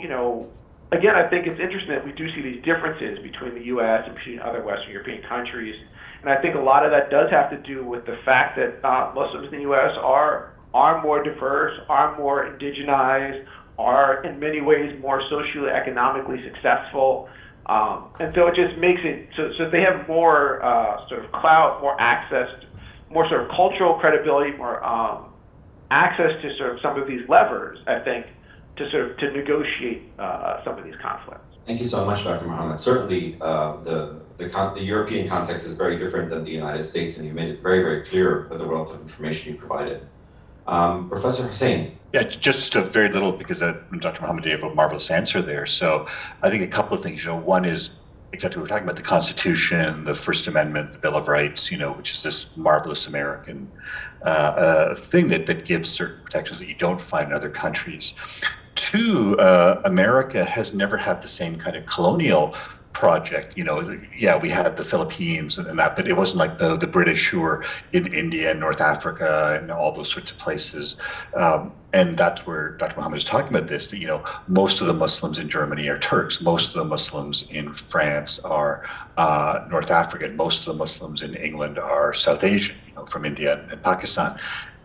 again, I think it's interesting that we do see these differences between the U.S. and between other Western European countries. And I think a lot of that does have to do with the fact that Muslims in the U.S. are more diverse, are more indigenized, are in many ways more socially, economically successful. And so it just makes it, so they have more sort of clout, more access, more sort of cultural credibility, more access to sort of some of these levers, I think, to negotiate some of these conflicts. Thank you so much, Dr. Mohamed. Certainly, the European context is very different than the United States, and you made it very, very clear with the wealth of information you provided. Professor Hussain. Yeah, just a very little, because Dr. Mohamed gave a marvelous answer there. So I think a couple of things. One is exactly what we're talking about: the Constitution, the First Amendment, the Bill of Rights. Which is this marvelous American thing that gives certain protections that you don't find in other countries. Two, America has never had the same kind of colonial project. Yeah, we had the Philippines and that, but it wasn't like the British who were in India and North Africa and all those sorts of places. And that's where Dr. Mohamed is talking about this, that, most of the Muslims in Germany are Turks. Most of the Muslims in France are North African. Most of the Muslims in England are South Asian, from India and Pakistan.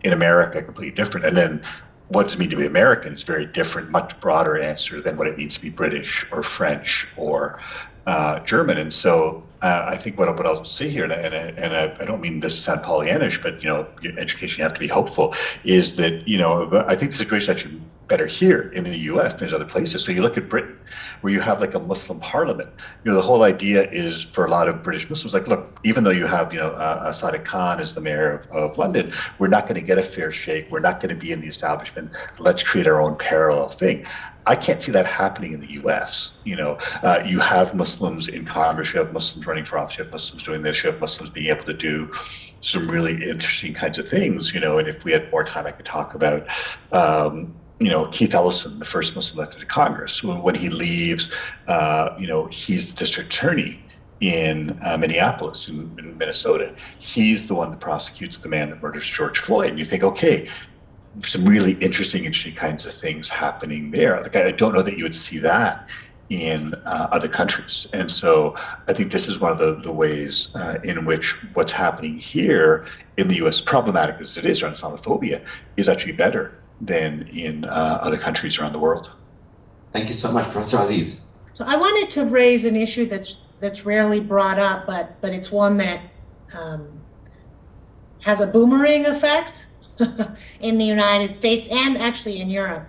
In America, completely different. And then what does it mean to be American? It's very different, much broader answer than what it means to be British or French or German. And so I think what I'll say here, and I don't mean this to sound Pollyannish, but education, you have to be hopeful, is that I think the situation is actually better here in the U.S. than there's other places. So you look at Britain, where you have like a Muslim parliament. The whole idea is for a lot of British Muslims, like, look, even though you have Sadiq Khan as the mayor of London, we're not going to get a fair shake. We're not going to be in the establishment. Let's create our own parallel thing. I can't see that happening in the U.S. You have Muslims in Congress, you have Muslims running for office, you have Muslims doing this, you have Muslims being able to do some really interesting kinds of things. And if we had more time, I could talk about Keith Ellison, the first Muslim elected to Congress. When he leaves, he's the district attorney in Minneapolis, in Minnesota. He's the one that prosecutes the man that murders George Floyd. And you think, okay, some really interesting kinds of things happening there. Like, I don't know that you would see that in other countries. And so I think this is one of the ways in which what's happening here in the U.S., problematic as it is around Islamophobia, is actually better than in other countries around the world. Thank you so much, Professor Aziz. So I wanted to raise an issue that's rarely brought up, but it's one that has a boomerang effect in the United States and actually in Europe.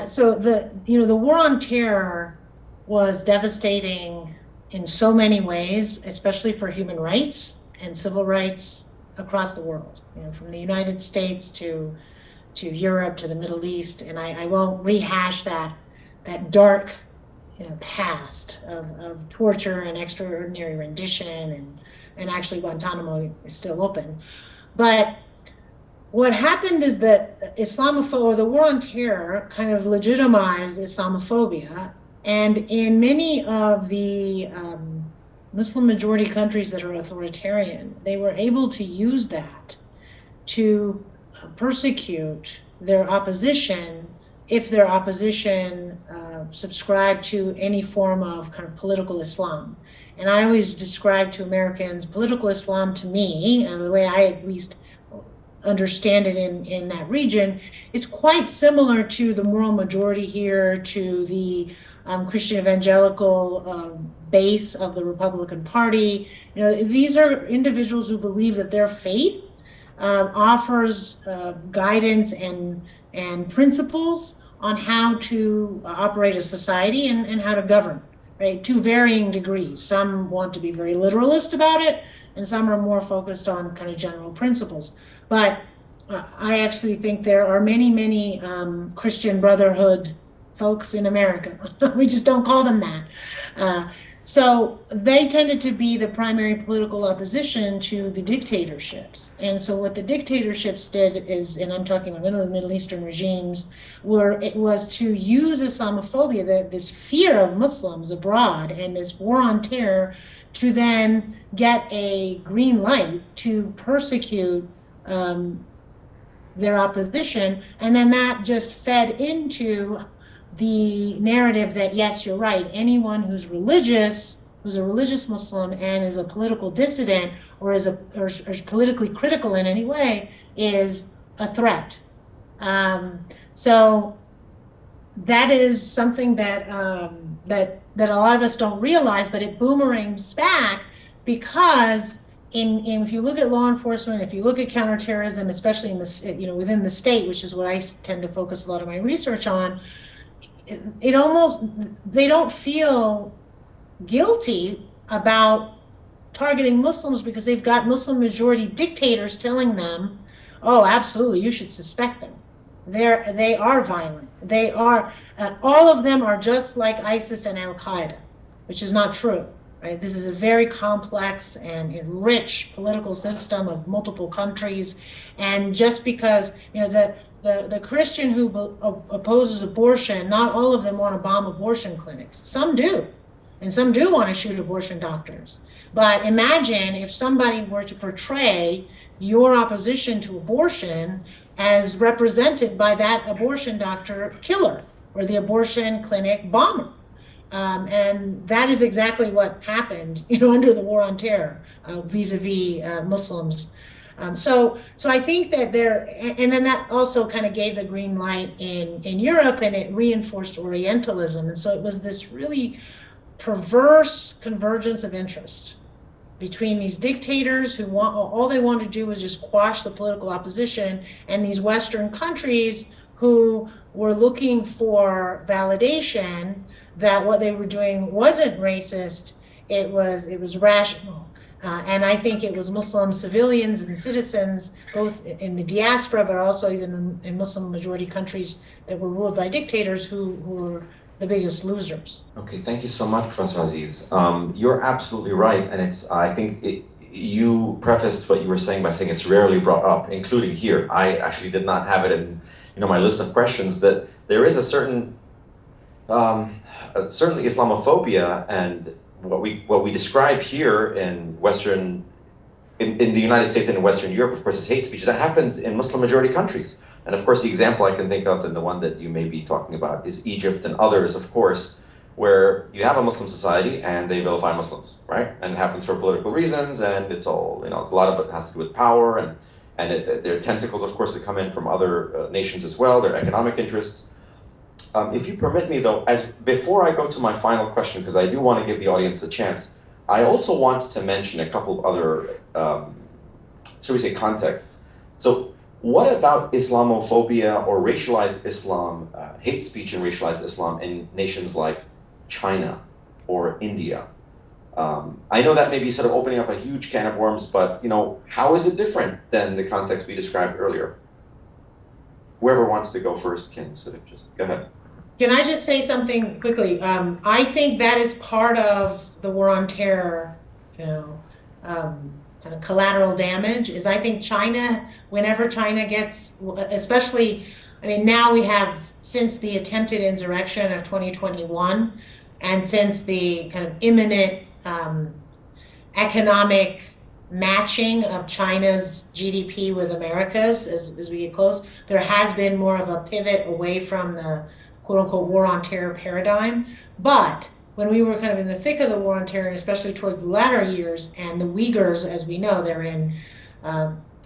So the war on terror was devastating in so many ways, especially for human rights and civil rights across the world, from the United States to Europe to the Middle East. And I won't rehash that dark past of torture and extraordinary rendition, and actually Guantanamo is still open. But what happened is that the war on terror kind of legitimized Islamophobia, and in many of the Muslim majority countries that are authoritarian, they were able to use that to persecute their opposition if their opposition subscribed to any form of kind of political Islam. And I always describe to Americans political Islam, to me, and the way I at least understand it in that region, is quite similar to the moral majority here, to the Christian evangelical base of the Republican Party. These are individuals who believe that their faith offers guidance and principles on how to operate a society and how to govern right, to varying degrees. Some want to be very literalist about it, and some are more focused on kind of general principles. But I actually think there are many, many Christian Brotherhood folks in America. We just don't call them that. So they tended to be the primary political opposition to the dictatorships. And so what the dictatorships did is, and I'm talking about Middle Eastern regimes, it was to use Islamophobia, this fear of Muslims abroad and this war on terror, to then get a green light to persecute their opposition. And then that just fed into the narrative that, yes, you're right, anyone who's religious, who's a religious Muslim and is a political dissident or is politically critical in any way is a threat. So that is something that that a lot of us don't realize, but it boomerangs back because if you look at law enforcement, if you look at counterterrorism, especially in the within the state, which is what I tend to focus a lot of my research on, they don't feel guilty about targeting Muslims because they've got Muslim majority dictators telling them, oh, absolutely, you should suspect them. They are violent. They are, all of them are just like ISIS and Al-Qaeda, which is not true, right? This is a very complex and rich political system of multiple countries. And just because, the Christian who opposes abortion, not all of them want to bomb abortion clinics. Some do, and some do want to shoot abortion doctors. But imagine if somebody were to portray your opposition to abortion as represented by that abortion doctor killer or the abortion clinic bomber. And that is exactly what happened, under the war on terror vis-a-vis Muslims. So I think that and then that also kind of gave the green light in Europe, and it reinforced Orientalism. And so it was this really perverse convergence of interest between these dictators who all they wanted to do was just quash the political opposition, and these Western countries who were looking for validation that what they were doing wasn't racist, it was rational. And I think it was Muslim civilians and citizens, both in the diaspora, but also even in Muslim majority countries that were ruled by dictators, who were the biggest losers. Okay, thank you so much, Professor Aziz. You're absolutely right, and I think you prefaced what you were saying by saying it's rarely brought up, including here. I actually did not have it in my list of questions, that there is a certain, certainly Islamophobia and what we describe here in in the United States and in Western Europe, of course, is hate speech. That happens in Muslim majority countries. And of course, the example I can think of, and the one that you may be talking about, is Egypt and others, of course, where you have a Muslim society and they vilify Muslims, right? And it happens for political reasons, and it's all, a lot of it has to do with power, and there are tentacles, of course, that come in from other nations as well, their economic interests. If you permit me, though, before I go to my final question, because I do want to give the audience a chance, I also want to mention a couple of other, shall we say, contexts. So what about Islamophobia or racialized Islam, hate speech and racialized Islam in nations like China or India? I know that may be sort of opening up a huge can of worms, but how is it different than the context we described earlier? Whoever wants to go first can sort of just go ahead. Can I just say something quickly? I think that is part of the war on terror, kind of collateral damage, is I think China, whenever China gets, especially, now we have, since the attempted insurrection of 2021, and since the kind of imminent economic matching of China's GDP with America's as we get close, there has been more of a pivot away from the quote-unquote war on terror paradigm. But when we were kind of in the thick of the war on terror, especially towards the latter years, and the Uyghurs, as we know, they're in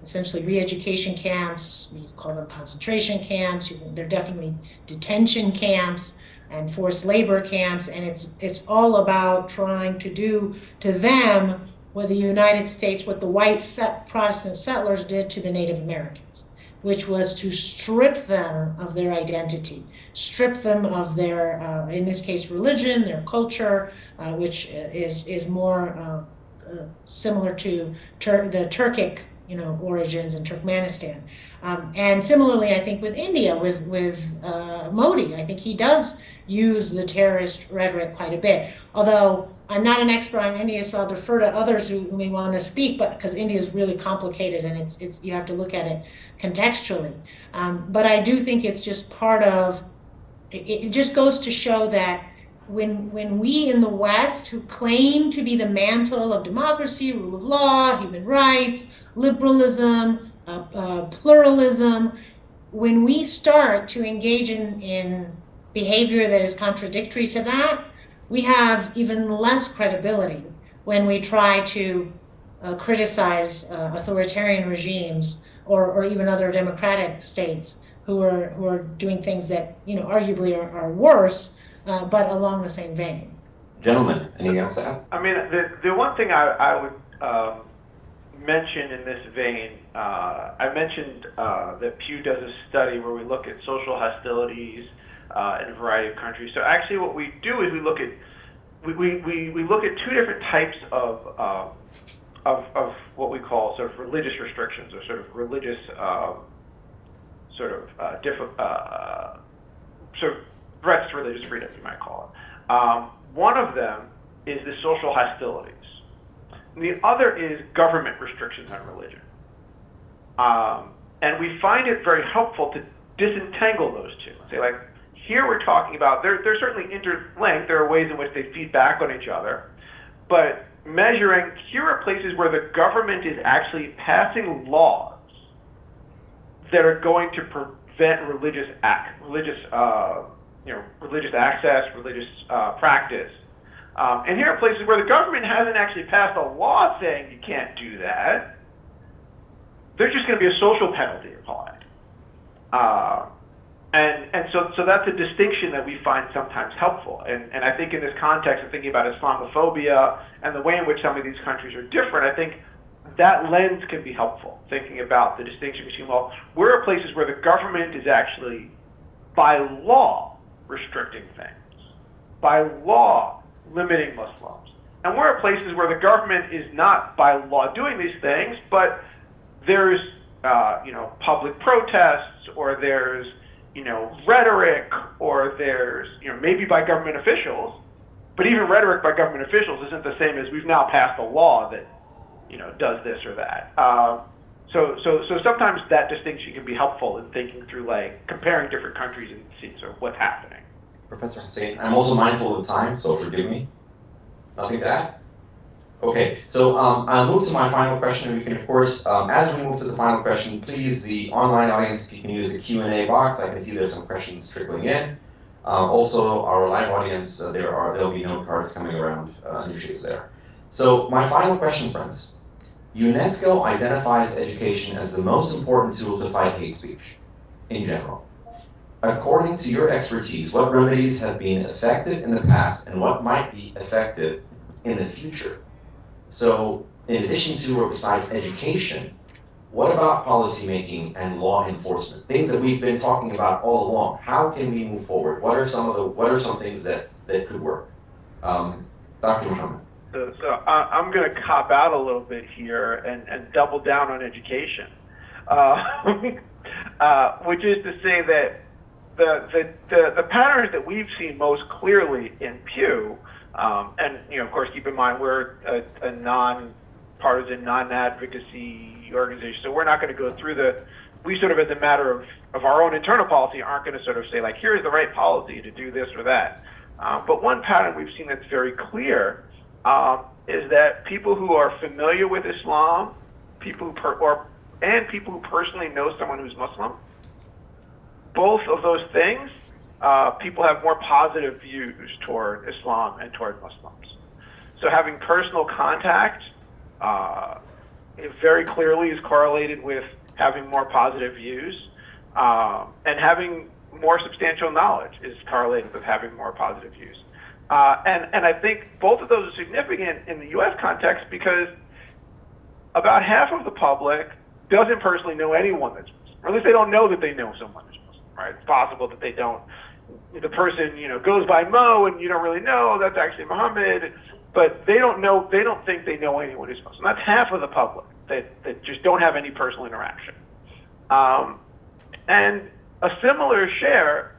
essentially re-education camps, we call them concentration camps, they're definitely detention camps and forced labor camps, and it's all about trying to do to them what the United States, what the white Protestant settlers did to the Native Americans, which was to strip them of their identity, strip them of their, in this case, religion, their culture, which is more similar to the Turkic, origins in Turkmenistan. And similarly, I think with India, with Modi, I think he does use the terrorist rhetoric quite a bit. Although I'm not an expert on India, so I'll defer to others who may want to speak, but because India is really complicated and it's you have to look at it contextually. But I do think it's just part of, it just goes to show that when we in the West, who claim to be the mantle of democracy, rule of law, human rights, liberalism, pluralism, when we start to engage in behavior that is contradictory to that, we have even less credibility when we try to criticize authoritarian regimes or even other democratic states who are doing things that arguably are worse, but along the same vein. Gentlemen, anything else to add? I mean, the one thing I would mention in this vein, I mentioned that Pew does a study where we look at social hostilities in a variety of countries. So actually what we do is we look at two different types of what we call sort of religious restrictions, or sort of religious sort of threats to religious freedom, you might call it. One of them is the social hostilities. And the other is government restrictions on religion. And we find it very helpful to disentangle those two. Say, like, here we're talking about, they're certainly interlinked, there are ways in which they feed back on each other, but measuring, here are places where the government is actually passing laws that are going to prevent religious access, religious practice. And here are places where the government hasn't actually passed a law saying you can't do that. There's just going to be a social penalty applied. And so that's a distinction that we find sometimes helpful. And I think in this context of thinking about Islamophobia and the way in which some of these countries are different, I think that lens can be helpful, thinking about the distinction between, well, where are places where the government is actually, by law, restricting things, by law, limiting Muslims, and where are places where the government is not by law doing these things, but there's public protests, or there's rhetoric, or there's maybe by government officials, but even rhetoric by government officials isn't the same as we've now passed a law that does this or that. So sometimes that distinction can be helpful in thinking through, like, comparing different countries and seeing sort of what's happening. Professor Hussain, I'm also mindful of the time, so forgive me. Nothing to add? Okay, so I'll move to my final question. We can, of course, as we move to the final question, please, the online audience, if you can use the Q&A box. I can see there's some questions trickling in. Also, our live audience, there'll be note cards coming around, Anusha is there. So my final question, friends. UNESCO identifies education as the most important tool to fight hate speech in general. According to your expertise, what remedies have been effective in the past and what might be effective in the future? So in addition to or besides education, what about policymaking and law enforcement? Things that we've been talking about all along. How can we move forward? What are some things that could work? Dr. Mohamed. So I'm going to cop out a little bit here and double down on education, which is to say that the patterns that we've seen most clearly in Pew, and of course keep in mind we're a non-partisan, non-advocacy organization, so we're not going to go through we sort of, as a matter of our own internal policy, aren't going to sort of say, like, here's the right policy to do this or that. But one pattern we've seen that's very clear is that people who are familiar with Islam, people who personally know someone who's Muslim, both of those things, people have more positive views toward Islam and toward Muslims. So having personal contact it very clearly is correlated with having more positive views, and having more substantial knowledge is correlated with having more positive views. And I think both of those are significant in the U.S. context because about half of the public doesn't personally know anyone that's Muslim, or at least they don't know that they know someone who's Muslim, right? It's possible that they don't the person, goes by Mo and you don't really know that's actually Muhammad, but they don't think they know anyone who's Muslim. That's half of the public that just don't have any personal interaction. And a similar share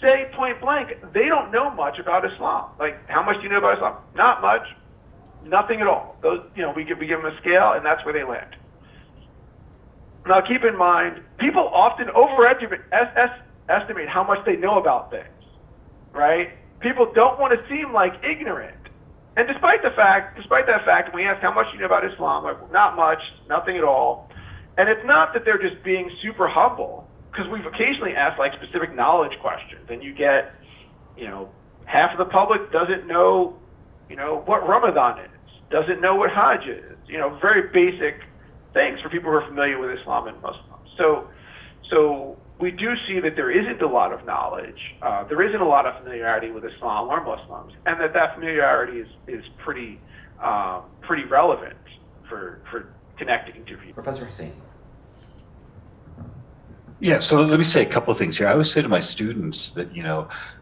say point blank, they don't know much about Islam. Like, how much do you know about Islam? Not much, nothing at all. Those, we give them a scale and that's where they land. Now keep in mind, people often estimate how much they know about things, right? People don't want to seem like ignorant. And despite that fact, when we ask how much you know about Islam, like, not much, nothing at all. And it's not that they're just being super humble, because we've occasionally asked like specific knowledge questions, and you get, half of the public doesn't know, what Ramadan is, doesn't know what Hajj is, very basic things for people who are familiar with Islam and Muslims. So we do see that there isn't a lot of knowledge, there isn't a lot of familiarity with Islam or Muslims, and that familiarity is pretty relevant for connecting to people. Professor Hussain. Yeah, so let me say a couple of things here. I always say to my students that,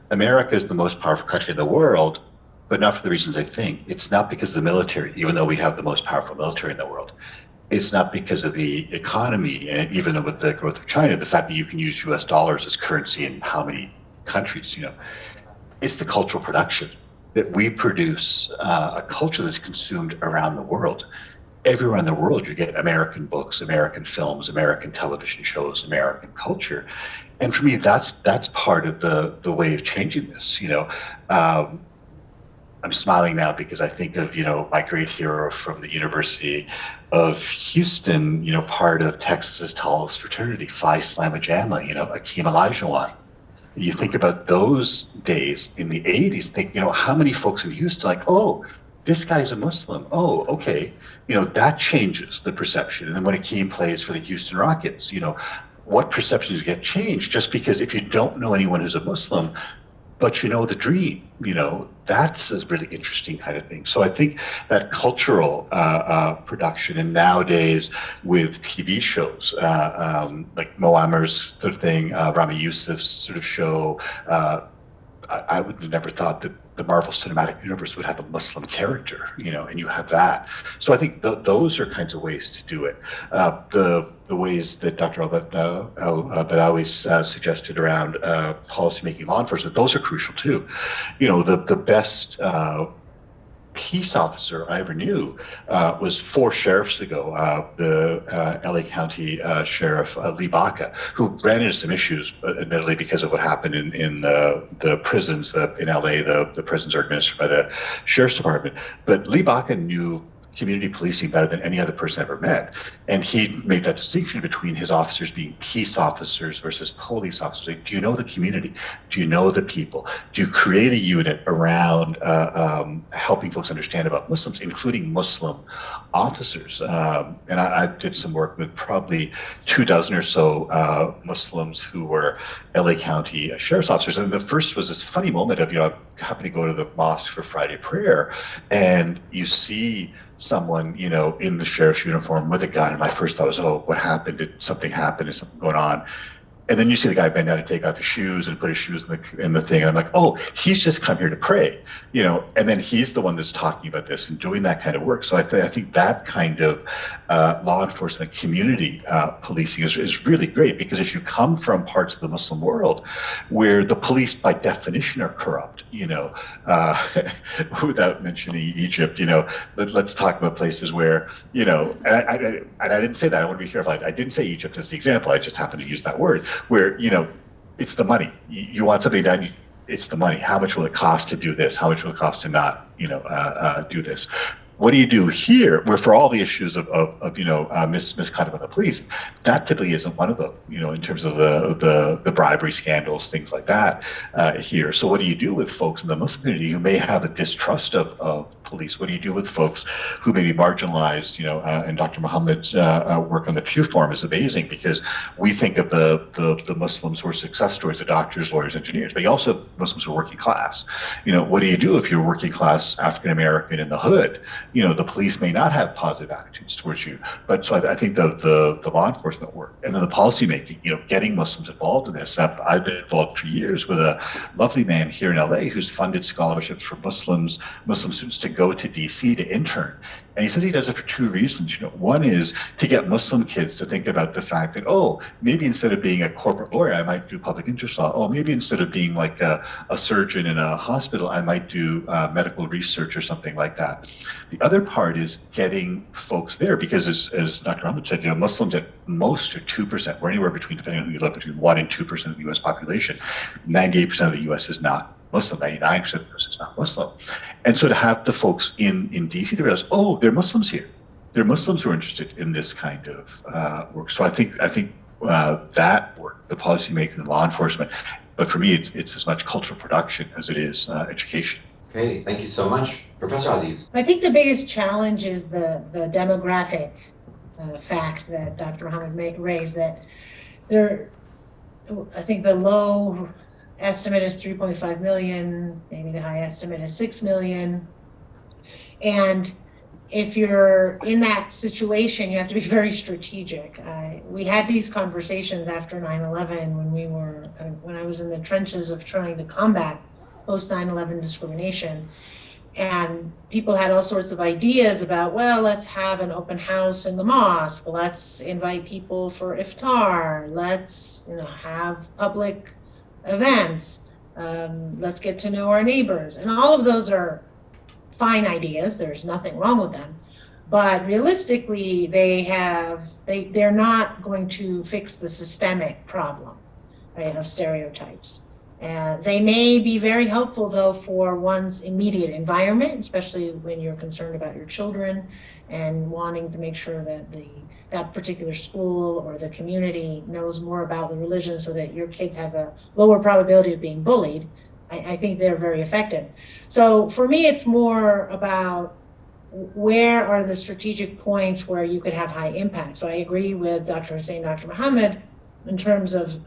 America is the most powerful country in the world, but not for the reasons they think. It's not because of the military, even though we have the most powerful military in the world. It's not because of the economy, and even with the growth of China, the fact that you can use US dollars as currency in how many countries, It's the cultural production that we produce, a culture that's consumed around the world. Everywhere in the world, you get American books, American films, American television shows, American culture. And for me, that's part of the way of changing this, I'm smiling now because I think of, my great hero from the University of Houston, part of Texas's tallest fraternity, Phi Slama Jama, Akeem Olajuwon. You think about those days in the 80s, think, how many folks in Houston like, oh, this guy's a Muslim. Oh, okay. That changes the perception. And then when Akeem plays for the Houston Rockets, what perceptions get changed? Just because if you don't know anyone who's a Muslim, but the dream, that's a really interesting kind of thing. So I think that cultural production, and nowadays with TV shows, like Mo Amer's sort of thing, Rami Youssef's sort of show, I would have never thought that the Marvel Cinematic Universe would have a Muslim character, and you have that. So I think those are kinds of ways to do it. The ways that Dr. El-Badawi suggested around policymaking, law enforcement, those are crucial too. The best peace officer I ever knew was 4 sheriffs ago, the LA County Sheriff Lee Baca, who ran into some issues, admittedly, because of what happened in the prisons in LA. The prisons are administered by the Sheriff's Department. But Lee Baca knew community policing better than any other person I ever met. And he made that distinction between his officers being peace officers versus police officers. Like, do you know the community? Do you know the people? Do you create a unit around helping folks understand about Muslims, including Muslim officers? And I did some work with probably 24 or so Muslims who were LA County sheriff's officers. And the first was this funny moment of, I happened to go to the mosque for Friday prayer, and you see someone, in the sheriff's uniform with a gun. And my first thought was, oh, what happened? Did something happen? Is something going on? And then you see the guy bend down and take out the shoes and put his shoes in the thing. And I'm like, oh, he's just come here to pray, and then he's the one that's talking about this and doing that kind of work. So I think that kind of law enforcement community policing is really great, because if you come from parts of the Muslim world where the police by definition are corrupt, without mentioning Egypt, let's talk about places where, and I didn't say that, I want to be careful. I didn't say Egypt as the example. I just happened to use that word, where, it's the money. You want something done, it's the money. How much will it cost to do this? How much will it cost to not, do this? What do you do here, where for all the issues of misconduct by the police, that typically isn't one of them, in terms of the bribery scandals, things like that here. So what do you do with folks in the Muslim community who may have a distrust of police? What do you do with folks who may be marginalized, and Dr. Mohammed's work on the Pew Forum is amazing, because we think of the Muslims who are success stories, the doctors, lawyers, engineers, but you also have Muslims who are working class. What do you do if you're working class African-American in the hood? the police may not have positive attitudes towards you. But so I think the law enforcement work and then the policy making, getting Muslims involved in this. I've been involved for years with a lovely man here in LA who's funded scholarships for Muslim students to go to DC to intern. And he says he does it for two reasons. One is to get Muslim kids to think about the fact that, maybe instead of being a corporate lawyer, I might do public interest law. Oh, maybe instead of being like a surgeon in a hospital, I might do medical research or something like that. The other part is getting folks there because, as Dr. Mohamed said, Muslims at most are 2%. We're anywhere between, depending on who you live, between 1% and 2% of the U.S. population. 98% of the U.S. is not Muslim, 99% of the U.S. is not Muslim. And so to have the folks in DC to realize, there are Muslims here. There are Muslims who are interested in this kind of work. So I think that work, the policymaking, the law enforcement, but for me, it's as much cultural production as it is education. Okay, thank you so much. Professor Aziz. I think the biggest challenge is the demographic fact that Dr. Mohamed raised, that I think the low estimate is 3.5 million, maybe the high estimate is 6 million. And if you're in that situation, you have to be very strategic. We had these conversations after 9/11 when I was in the trenches of trying to combat post 9/11 discrimination. And people had all sorts of ideas about, let's have an open house in the mosque. Let's invite people for iftar. Let's, have public events. Let's get to know our neighbors. And all of those are fine ideas. There's nothing wrong with them. But realistically, they're not going to fix the systemic problem, right, of stereotypes. They may be very helpful, though, for one's immediate environment, especially when you're concerned about your children and wanting to make sure that that particular school or the community knows more about the religion so that your kids have a lower probability of being bullied. I think they're very effective. So for me, it's more about where are the strategic points where you could have high impact. So I agree with Dr. Hussain, Dr. Mohamed, in terms of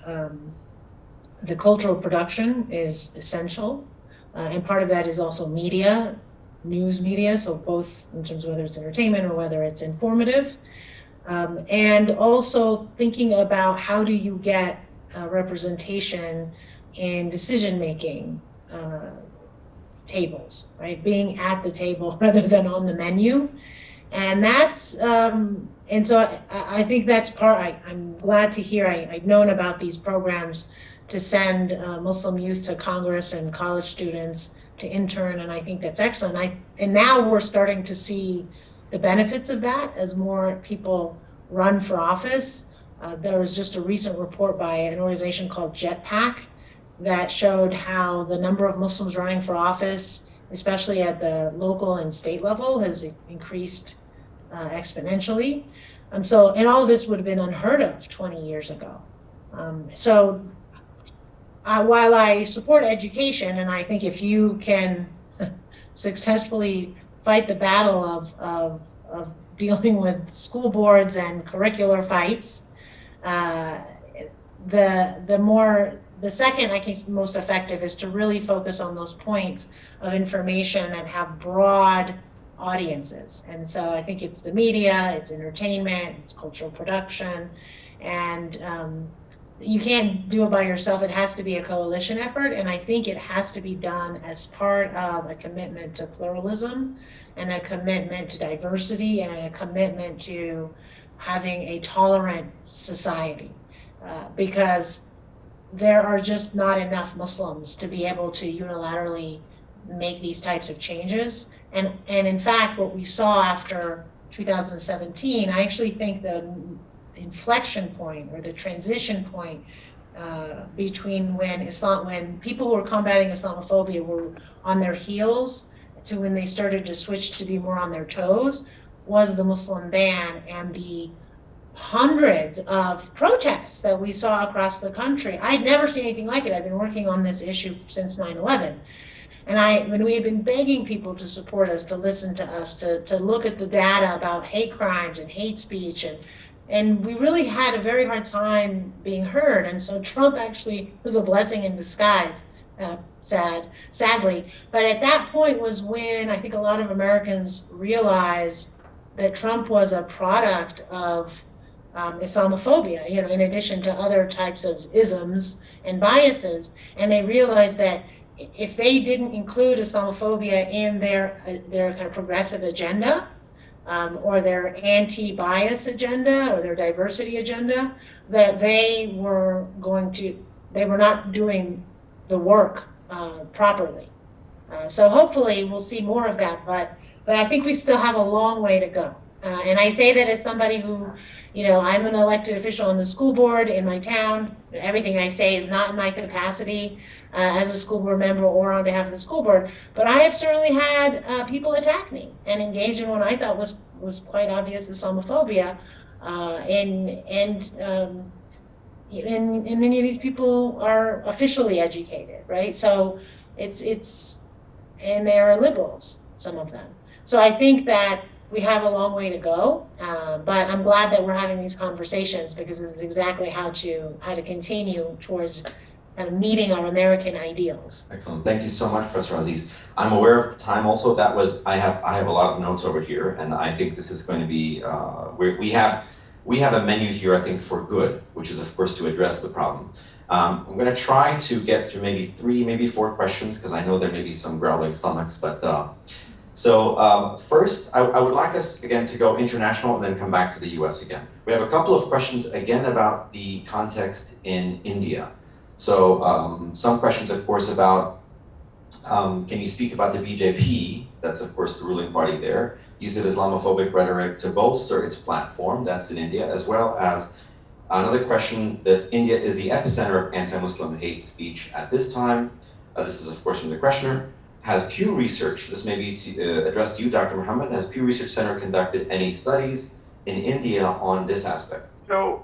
the cultural production is essential. And part of that is also media, news media. So both in terms of whether it's entertainment or whether it's informative. And also thinking about how do you get representation in decision-making tables, right? Being at the table rather than on the menu. And that's, and so I think that's I'm glad to hear, I've known about these programs to send Muslim youth to Congress and college students to intern, and I think that's excellent. And now we're starting to see the benefits of that as more people run for office. There was just a recent report by an organization called Jetpack that showed how the number of Muslims running for office, especially at the local and state level, has increased exponentially. And all of this would have been unheard of 20 years ago. While I support education, and I think if you can successfully fight the battle of dealing with school boards and curricular fights, the second I think most effective is to really focus on those points of information that have broad audiences. And so I think it's the media, it's entertainment, it's cultural production, and you can't do it by yourself. It has to be a coalition effort, and I think it has to be done as part of a commitment to pluralism and a commitment to diversity and a commitment to having a tolerant society, because there are just not enough Muslims to be able to unilaterally make these types of changes. And in fact, what we saw after 2017, I actually think the inflection point or the transition point between when people who were combating Islamophobia were on their heels to when they started to switch to be more on their toes was the Muslim ban and the hundreds of protests that we saw across the country. I'd never seen anything like it. I've been working on this issue since 9/11. And when we had been begging people to support us, to listen to us, to look at the data about hate crimes and hate speech, and we really had a very hard time being heard. And so Trump actually was a blessing in disguise. sadly. But at that point was when I think a lot of Americans realized that Trump was a product of Islamophobia, you know, in addition to other types of isms and biases. And they realized that if they didn't include Islamophobia in their kind of progressive agenda, or their anti-bias agenda or their diversity agenda, that they were not doing the work properly. So hopefully we'll see more of that, but I think we still have a long way to go. And I say that as somebody who, you know, I'm an elected official on the school board in my town. Everything I say is not in my capacity as a school board member or on behalf of the school board, but I have certainly had people attack me and engage in what I thought was quite obvious Islamophobia, and many of these people are officially educated, right? So and they are liberals, some of them. So I think that we have a long way to go, but I'm glad that we're having these conversations, because this is exactly how to continue towards kind of meeting our American ideals. Excellent. Thank you so much, Professor Aziz. I'm aware of the time also. I have a lot of notes over here, and I think this is going to be, we have a menu here, I think, for good, which is, of course, to address the problem. I'm going to try to get to maybe 3, maybe 4 questions, because I know there may be some growling stomachs, but so first, I would like us, again, to go international and then come back to the US again. We have a couple of questions, again, about the context in India. So some questions, of course, about, can you speak about the BJP, that's, of course, the ruling party there, use of Islamophobic rhetoric to bolster its platform, that's in India, as well as another question that India is the epicenter of anti-Muslim hate speech at this time. This is, of course, from the questioner. Has Pew Research, this may be addressed to you, Dr. Mohamed, has Pew Research Center conducted any studies in India on this aspect? So,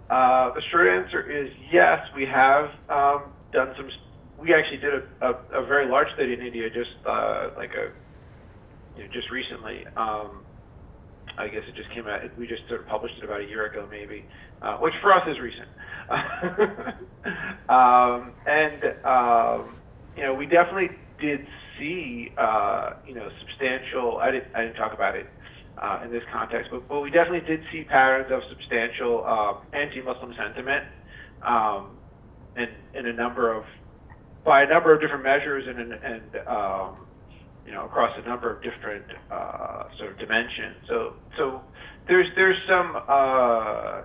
the short answer is yes, we have done some. We actually did a very large study in India just just recently. I guess it just came out. We just sort of published it about a year ago, maybe, which for us is recent. We definitely did see, substantial. I didn't talk about it in this context, but we definitely did see patterns of substantial anti-Muslim sentiment, in a number of different measures and across a number of different sort of dimensions. So there's some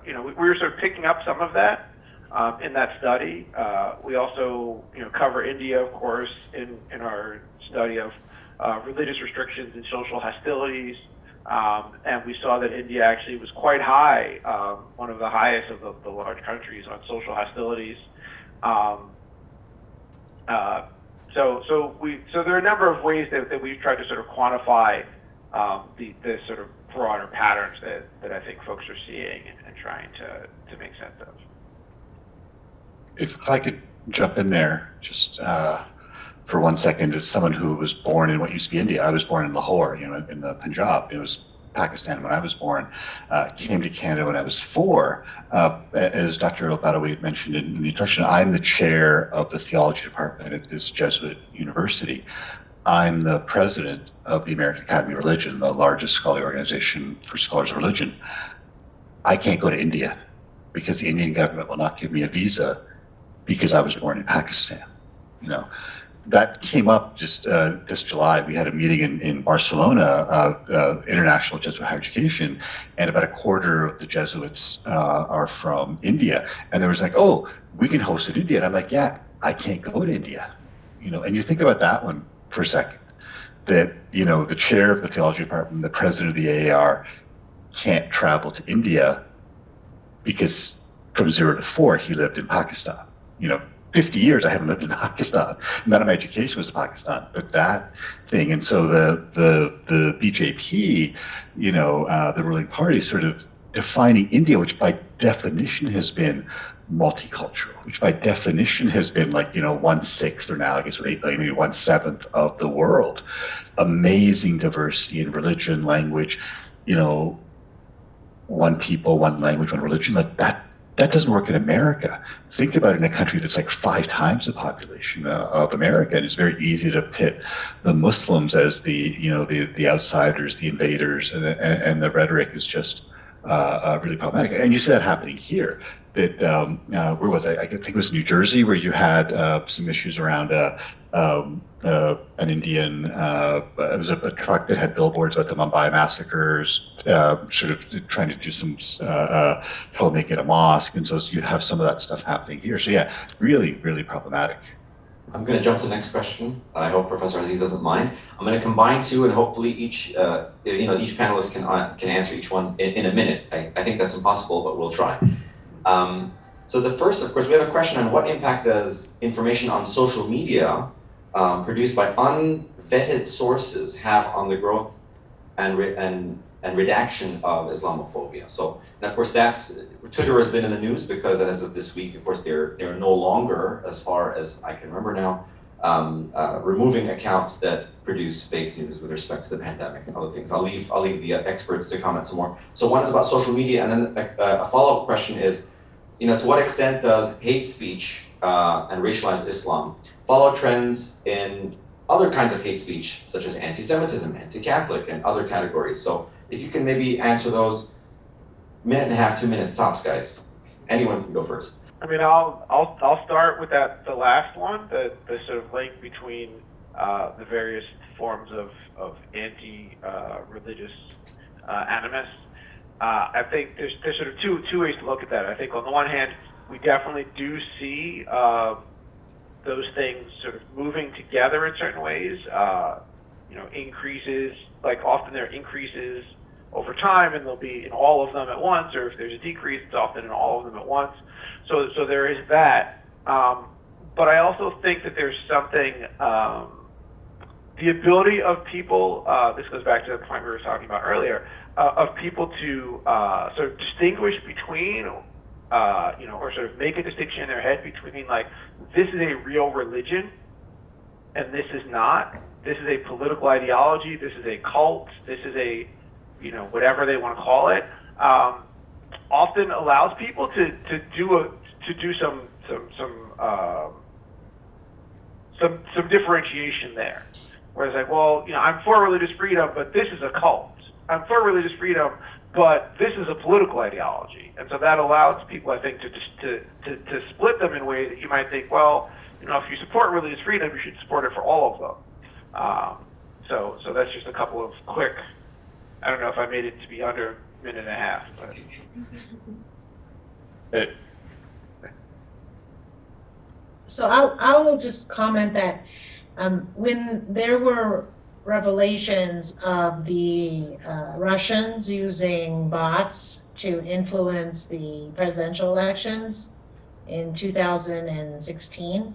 we were sort of picking up some of that in that study. We also cover India, of course, in our study of religious restrictions and social hostilities. And we saw that India actually was quite high, one of the highest of the large countries on social hostilities. So there are a number of ways that we've tried to sort of quantify the sort of broader patterns that I think folks are seeing and trying to make sense of. If I could jump in there just for 1 second, as someone who was born in what used to be India, I was born in Lahore, in the Punjab. It was Pakistan when I was born. Came to Canada when I was 4. As Dr. El-Badawi had mentioned in the introduction, I'm the chair of the theology department at this Jesuit university. I'm the president of the American Academy of Religion, the largest scholarly organization for scholars of religion. I can't go to India because the Indian government will not give me a visa because I was born in Pakistan. That came up just this July. We had a meeting in Barcelona, International Jesuit Higher Education, and about a quarter of the Jesuits are from India. And there was like, oh, we can host in India. And I'm like, yeah, I can't go to India. And you think about that one for a second, that, the chair of the theology department, the president of the AAR can't travel to India because from 0 to 4, he lived in Pakistan. 50 years I haven't lived in Pakistan. None of my education was in Pakistan, but that thing. And so the BJP, the ruling party, sort of defining India, which by definition has been multicultural, which by definition has been like, 1/6, or now I guess with 8 billion, maybe 1/7 of the world. Amazing diversity in religion, language, one people, one language, one religion. Like That doesn't work in America. Think about it in a country that's like 5 times the population of America, and it's very easy to pit the Muslims as the outsiders, the invaders, and the rhetoric is just really problematic. And you see that happening here. That where was I think it was New Jersey, where you had some issues around an Indian. It was a truck that had billboards about the Mumbai massacres, sort of trying to do some trouble making it a mosque, and so you have some of that stuff happening here. So yeah, really, really problematic. I'm going to jump to the next question. I hope Professor Aziz doesn't mind. I'm going to combine two, and hopefully each panelist can answer each one in a minute. I think that's impossible, but we'll try. So the first, of course, we have a question on what impact does information on social media produced by unvetted sources have on the growth and redaction of Islamophobia. So, and of course, Twitter has been in the news because as of this week, of course, they're no longer, as far as I can remember now, removing accounts that produce fake news with respect to the pandemic and other things. I'll leave the experts to comment some more. So one is about social media, and then a follow-up question is, to what extent does hate speech and racialized Islam follow trends in other kinds of hate speech, such as anti-Semitism, anti-Catholic, and other categories? So if you can maybe answer those, 1.5 minutes, 2 minutes tops, guys. Anyone can go first. I mean, I'll start with the last one, the sort of link between the various forms of anti-religious animus. I think there's sort of two ways to look at that. I think on the one hand, we definitely do see those things sort of moving together in certain ways. Increases, like often there are increases over time, and they'll be in all of them at once, or if there's a decrease, it's often in all of them at once. So there is that. But I also think that there's something, the ability of people, this goes back to the point we were talking about earlier, of people to sort of distinguish between, or sort of make a distinction in their head between, like, this is a real religion and this is not. This is a political ideology. This is a cult. This is a, whatever they want to call it. Often allows people to do some differentiation there. Whereas, like, well, I'm for religious freedom, but this is a cult. I'm for religious freedom, but this is a political ideology. And so that allows people, I think, to split them in ways that you might think, well, if you support religious freedom, you should support it for all of them. So that's just a couple of quick, I don't know if I made it to be under 1.5 minutes, but. So I'll just comment that when there were revelations of the Russians using bots to influence the presidential elections in 2016,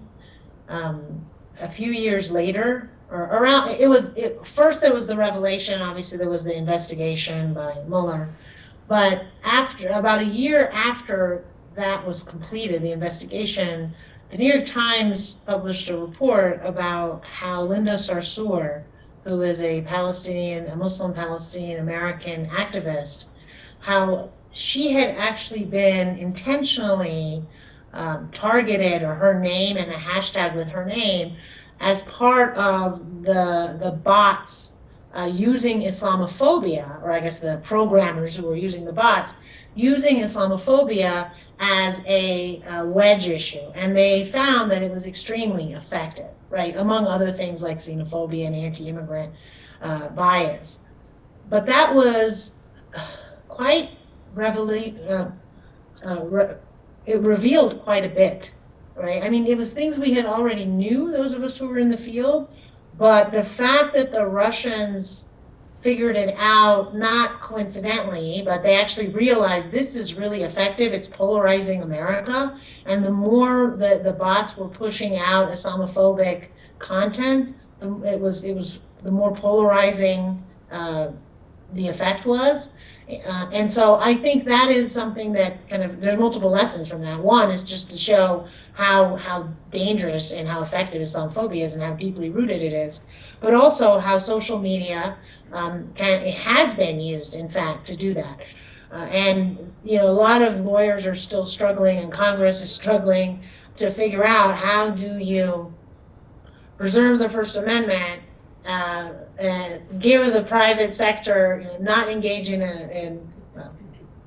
a few years later, or around, first there was the revelation, obviously there was the investigation by Mueller, but about a year after that was completed, the investigation, the New York Times published a report about how Linda Sarsour, who is a Muslim Palestinian American activist, how she had actually been intentionally targeted, or her name and a hashtag with her name, as part of the bots using Islamophobia, or I guess the programmers who were using the bots, using Islamophobia as a wedge issue. And they found that it was extremely effective, right? Among other things like xenophobia and anti-immigrant bias. But that was quite it revealed quite a bit, right? I mean, it was things we had already knew, those of us who were in the field, but the fact that the Russians figured it out, not coincidentally, but they actually realized this is really effective, it's polarizing America, and the more the bots were pushing out Islamophobic content, it was the more polarizing the effect was. And so I think that is something that there's multiple lessons from that. One is just to show how dangerous and how effective Islamophobia is and how deeply rooted it is, but also how social media it has been used, in fact, to do that. And, you know, a lot of lawyers are still struggling, and Congress is struggling to figure out how do you preserve the First Amendment, give the private sector, you know, not engage in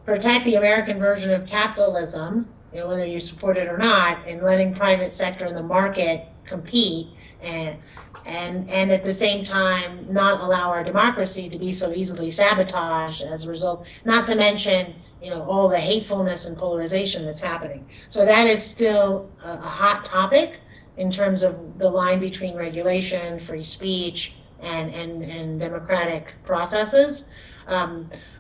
protect the American version of capitalism, you know, whether you support it or not, and letting private sector and the market compete, and at the same time not allow our democracy to be so easily sabotaged as a result, not to mention, you know, all the hatefulness and polarization that's happening. So that is still a hot topic in terms of the line between regulation, free speech, and democratic processes.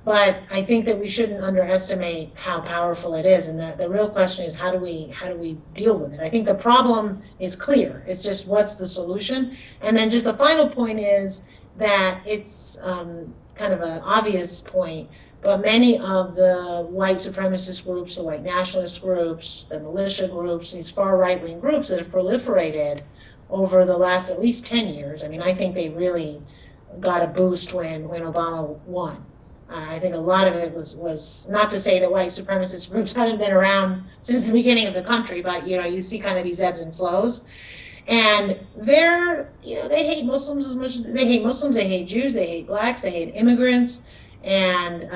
But I think that we shouldn't underestimate how powerful it is, and the real question is how do we deal with it? I think the problem is clear. It's just what's the solution? And then just the final point is that it's kind of an obvious point, but many of the white supremacist groups, the white nationalist groups, the militia groups, these far right-wing groups that have proliferated over the last at least 10 years. I mean, I think they really got a boost when Obama won. I think a lot of it was not to say that white supremacist groups haven't been around since the beginning of the country, but, you know, you see kind of these ebbs and flows. And they're, you know, they hate Muslims as much as they hate Muslims, they hate Jews, they hate blacks, they hate immigrants. And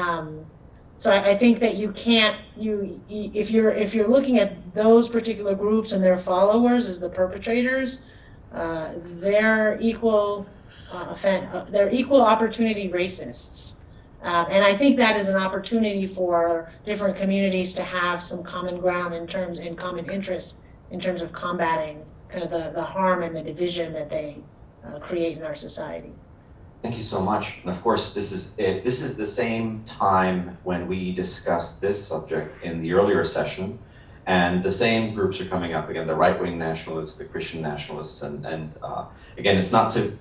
so I think that you can't, if you're looking at those particular groups and their followers as the perpetrators, they're equal opportunity racists. And I think that is an opportunity for different communities to have some common ground and common interest in terms of combating kind of the harm and the division that they create in our society. Thank you so much. And of course, this is the same time when we discussed this subject in the earlier session, and the same groups are coming up again: the right-wing nationalists, the Christian nationalists, and again, it's not to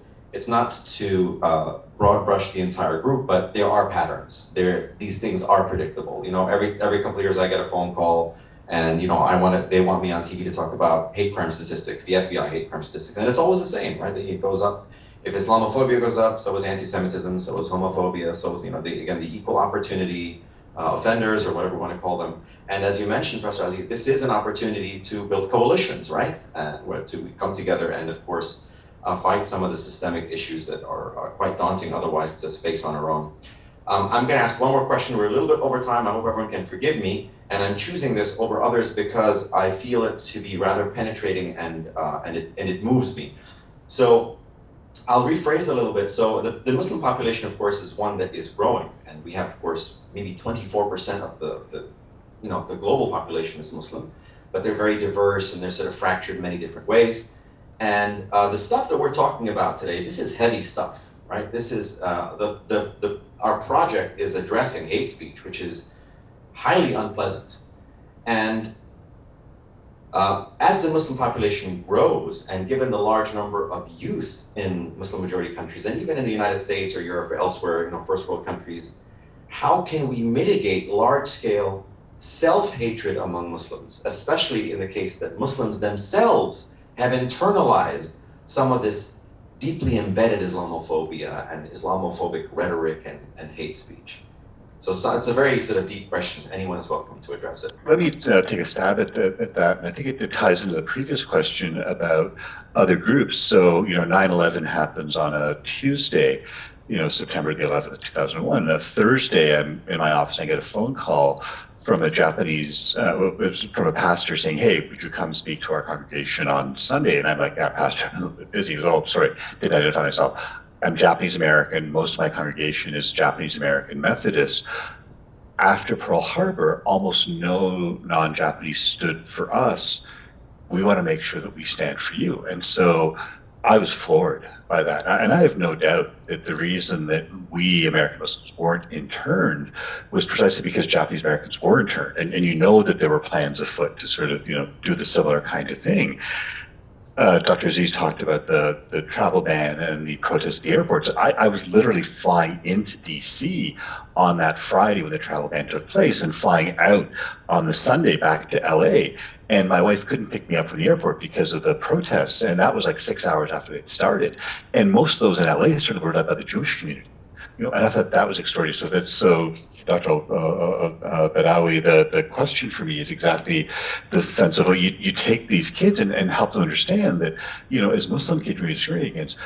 broad brush the entire group, but there are patterns. These things are predictable. You know, every couple of years I get a phone call, and you know, they want me on TV to talk about hate crime statistics, the FBI hate crime statistics, and it's always the same, right? It goes up. If Islamophobia goes up, so is anti-Semitism, so is homophobia, so is, you know, the equal opportunity offenders, or whatever you want to call them. And as you mentioned, Professor Aziz, this is an opportunity to build coalitions, right? Where to come together and, of course, fight some of the systemic issues that are quite daunting otherwise to face on our own. I'm going to ask one more question. We're a little bit over time. I hope everyone can forgive me. And I'm choosing this over others because I feel it to be rather penetrating and it moves me. So I'll rephrase a little bit. So the Muslim population, of course, is one that is growing. And we have, of course, maybe 24% of the global population is Muslim. But they're very diverse and they're sort of fractured in many different ways. And the stuff that we're talking about today, this is heavy stuff, right? This is our project is addressing hate speech, which is highly unpleasant. And as the Muslim population grows, and given the large number of youth in Muslim majority countries, and even in the United States or Europe or elsewhere, you know, first world countries, how can we mitigate large scale self-hatred among Muslims, especially in the case that Muslims themselves have internalized some of this deeply embedded Islamophobia and Islamophobic rhetoric and hate speech? So it's a very sort of deep question. Anyone is welcome to address it. Let me take a stab at that. And I think it ties into the previous question about other groups. So, you know, 9/11 happens on a Tuesday, you know, September the 11th, 2001. A Thursday, I'm in my office, I get a phone call from a Japanese, from a pastor saying, "Hey, would you come speak to our congregation on Sunday?" And I'm like, "Yeah, Pastor, I'm a little bit busy." Oh, sorry, didn't identify myself. I'm Japanese American. Most of my congregation is Japanese American Methodist. After Pearl Harbor, almost no non-Japanese stood for us. We want to make sure that we stand for you. And so I was floored by that. And I have no doubt that the reason that we American Muslims weren't interned was precisely because Japanese Americans were interned. And you know that there were plans afoot to sort of, you know, do the similar kind of thing. Dr. Aziz talked about the travel ban and the protests at the airports. I was literally flying into DC on that Friday when the travel ban took place and flying out on the Sunday back to LA. And my wife couldn't pick me up from the airport because of the protests. And that was like 6 hours after it started. And most of those in LA sort of were led by the Jewish community. and I thought that was extraordinary. So Dr. Badawi, the question for me is exactly the sense of, you take these kids and help them understand that, as Muslim kids we're discriminated against.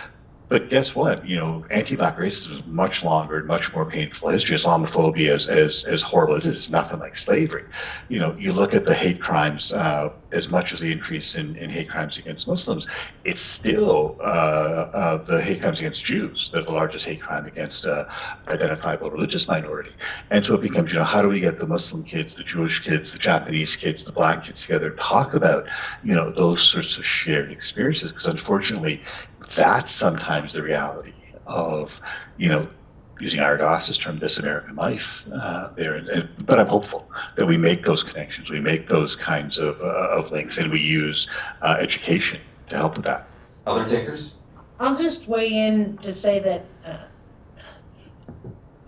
But guess what? Anti-black racism is much longer and much more painful history. Islamophobia, as horrible as it is nothing like slavery. You look at the hate crimes, as much as the increase in hate crimes against Muslims, it's still the hate crimes against Jews that are the largest hate crime against identifiable religious minority. And so it becomes, how do we get the Muslim kids, the Jewish kids, the Japanese kids, the black kids together to talk about, those sorts of shared experiences? Because unfortunately, that's sometimes the reality of, using Argos's term, this American life there. But I'm hopeful that we make those connections, we make those kinds of links, and we use education to help with that. Other takers? I'll just weigh in to say that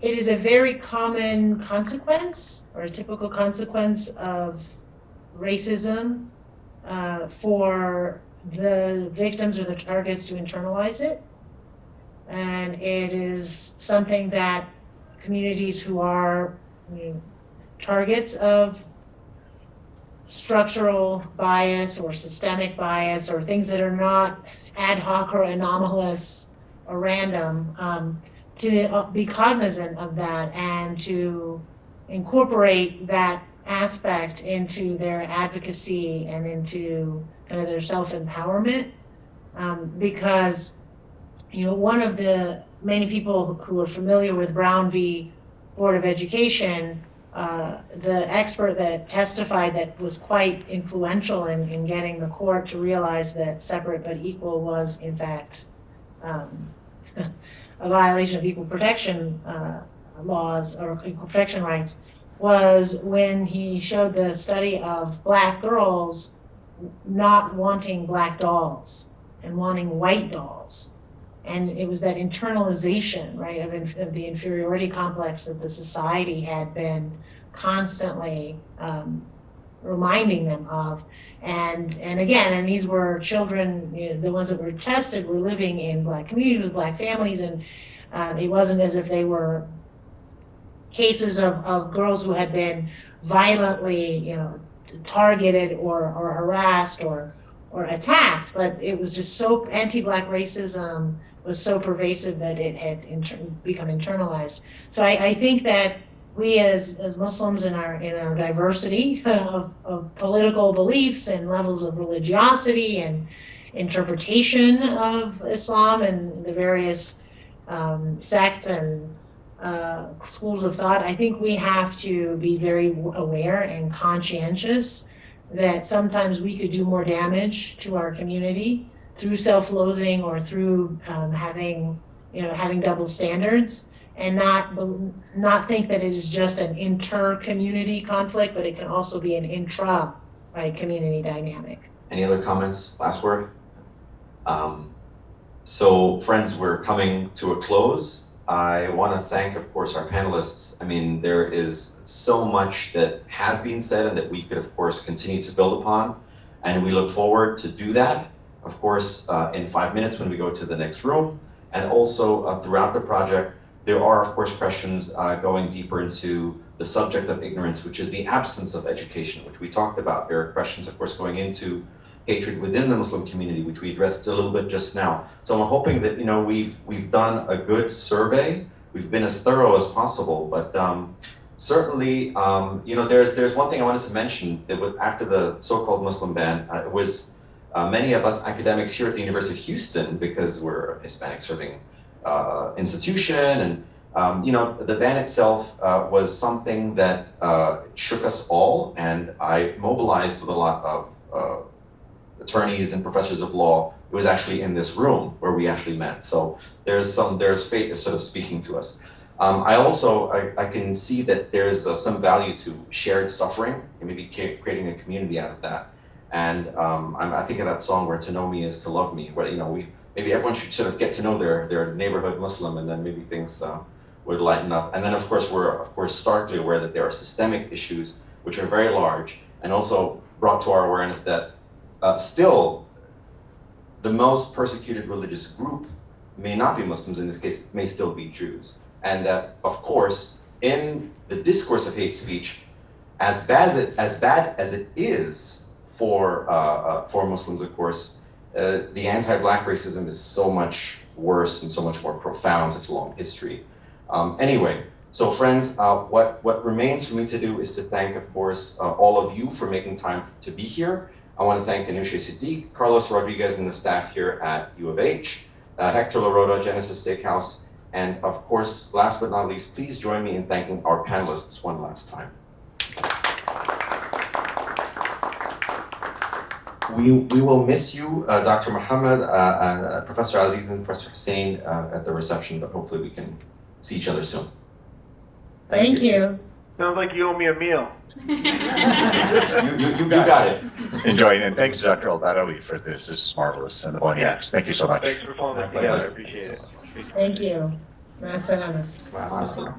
it is a very common consequence, or a typical consequence of racism for the victims or the targets to internalize it. And it is something that communities who are targets of structural bias or systemic bias, or things that are not ad hoc or anomalous or random, to be cognizant of that and to incorporate that aspect into their advocacy and into kind of their self-empowerment, because one of the many people who are familiar with Brown v. Board of Education, the expert that testified that was quite influential in getting the court to realize that separate but equal was in fact a violation of equal protection laws or equal protection rights, was when he showed the study of black girls not wanting black dolls and wanting white dolls. And it was that internalization, right, of the inferiority complex that the society had been constantly reminding them of. And these were children, the ones that were tested were living in black communities with black families, and it wasn't as if they were cases of girls who had been violently, targeted or harassed or attacked, but it was just so anti-black racism was so pervasive that it had become internalized. So I think that we as Muslims in our diversity of political beliefs and levels of religiosity and interpretation of Islam and the various sects and schools of thought, I think we have to be very aware and conscientious that sometimes we could do more damage to our community through self-loathing or through having double standards, and not think that it is just an inter-community conflict, but it can also be an intra-community dynamic. Any other comments? Last word? So friends, we're coming to a close. I want to thank, of course, our panelists. I mean, there is so much that has been said and that we could, of course, continue to build upon. And we look forward to do that, of course, in 5 minutes when we go to the next room. And also throughout the project, there are, of course, questions going deeper into the subject of ignorance, which is the absence of education, which we talked about. There are questions, of course, going into hatred within the Muslim community, which we addressed a little bit just now. So I'm hoping that we've done a good survey. We've been as thorough as possible, but certainly there's one thing I wanted to mention. That after the so-called Muslim ban, it was many of us academics here at the University of Houston, because we're a Hispanic serving institution, and the ban itself was something that shook us all, and I mobilized with a lot of attorneys and professors of law. It was actually in this room where we actually met. So there's fate is sort of speaking to us. I can see that there's some value to shared suffering and maybe creating a community out of that. And I think of that song where to know me is to love me, where maybe everyone should sort of get to know their neighborhood Muslim, and then maybe things would lighten up. And then of course we're starkly aware that there are systemic issues which are very large, and also brought to our awareness that still, the most persecuted religious group may not be Muslims. In this case, may still be Jews. and that, of course, in the discourse of hate speech, as bad as it is for Muslims, of course, the anti-Black racism is so much worse and so much more profound, such a long history. Anyway, so friends, what remains for me to do is to thank, of course, all of you for making time to be here. I want to thank Anusha Siddiq, Carlos Rodriguez, and the staff here at U of H, Hector Larota, Genesis Steakhouse, and of course, last but not least, please join me in thanking our panelists one last time. We will miss you, Dr. Mohamed, Professor Aziz, and Professor Hussain at the reception, but hopefully we can see each other soon. Thank you. Sounds like you owe me a meal. You got it. Enjoy, and thanks to Dr. El-Badawi for this. This is marvelous. And the Boniacs, thank you so much. Thanks for pulling that together. I appreciate it. Thank you. Ma salama. Wow.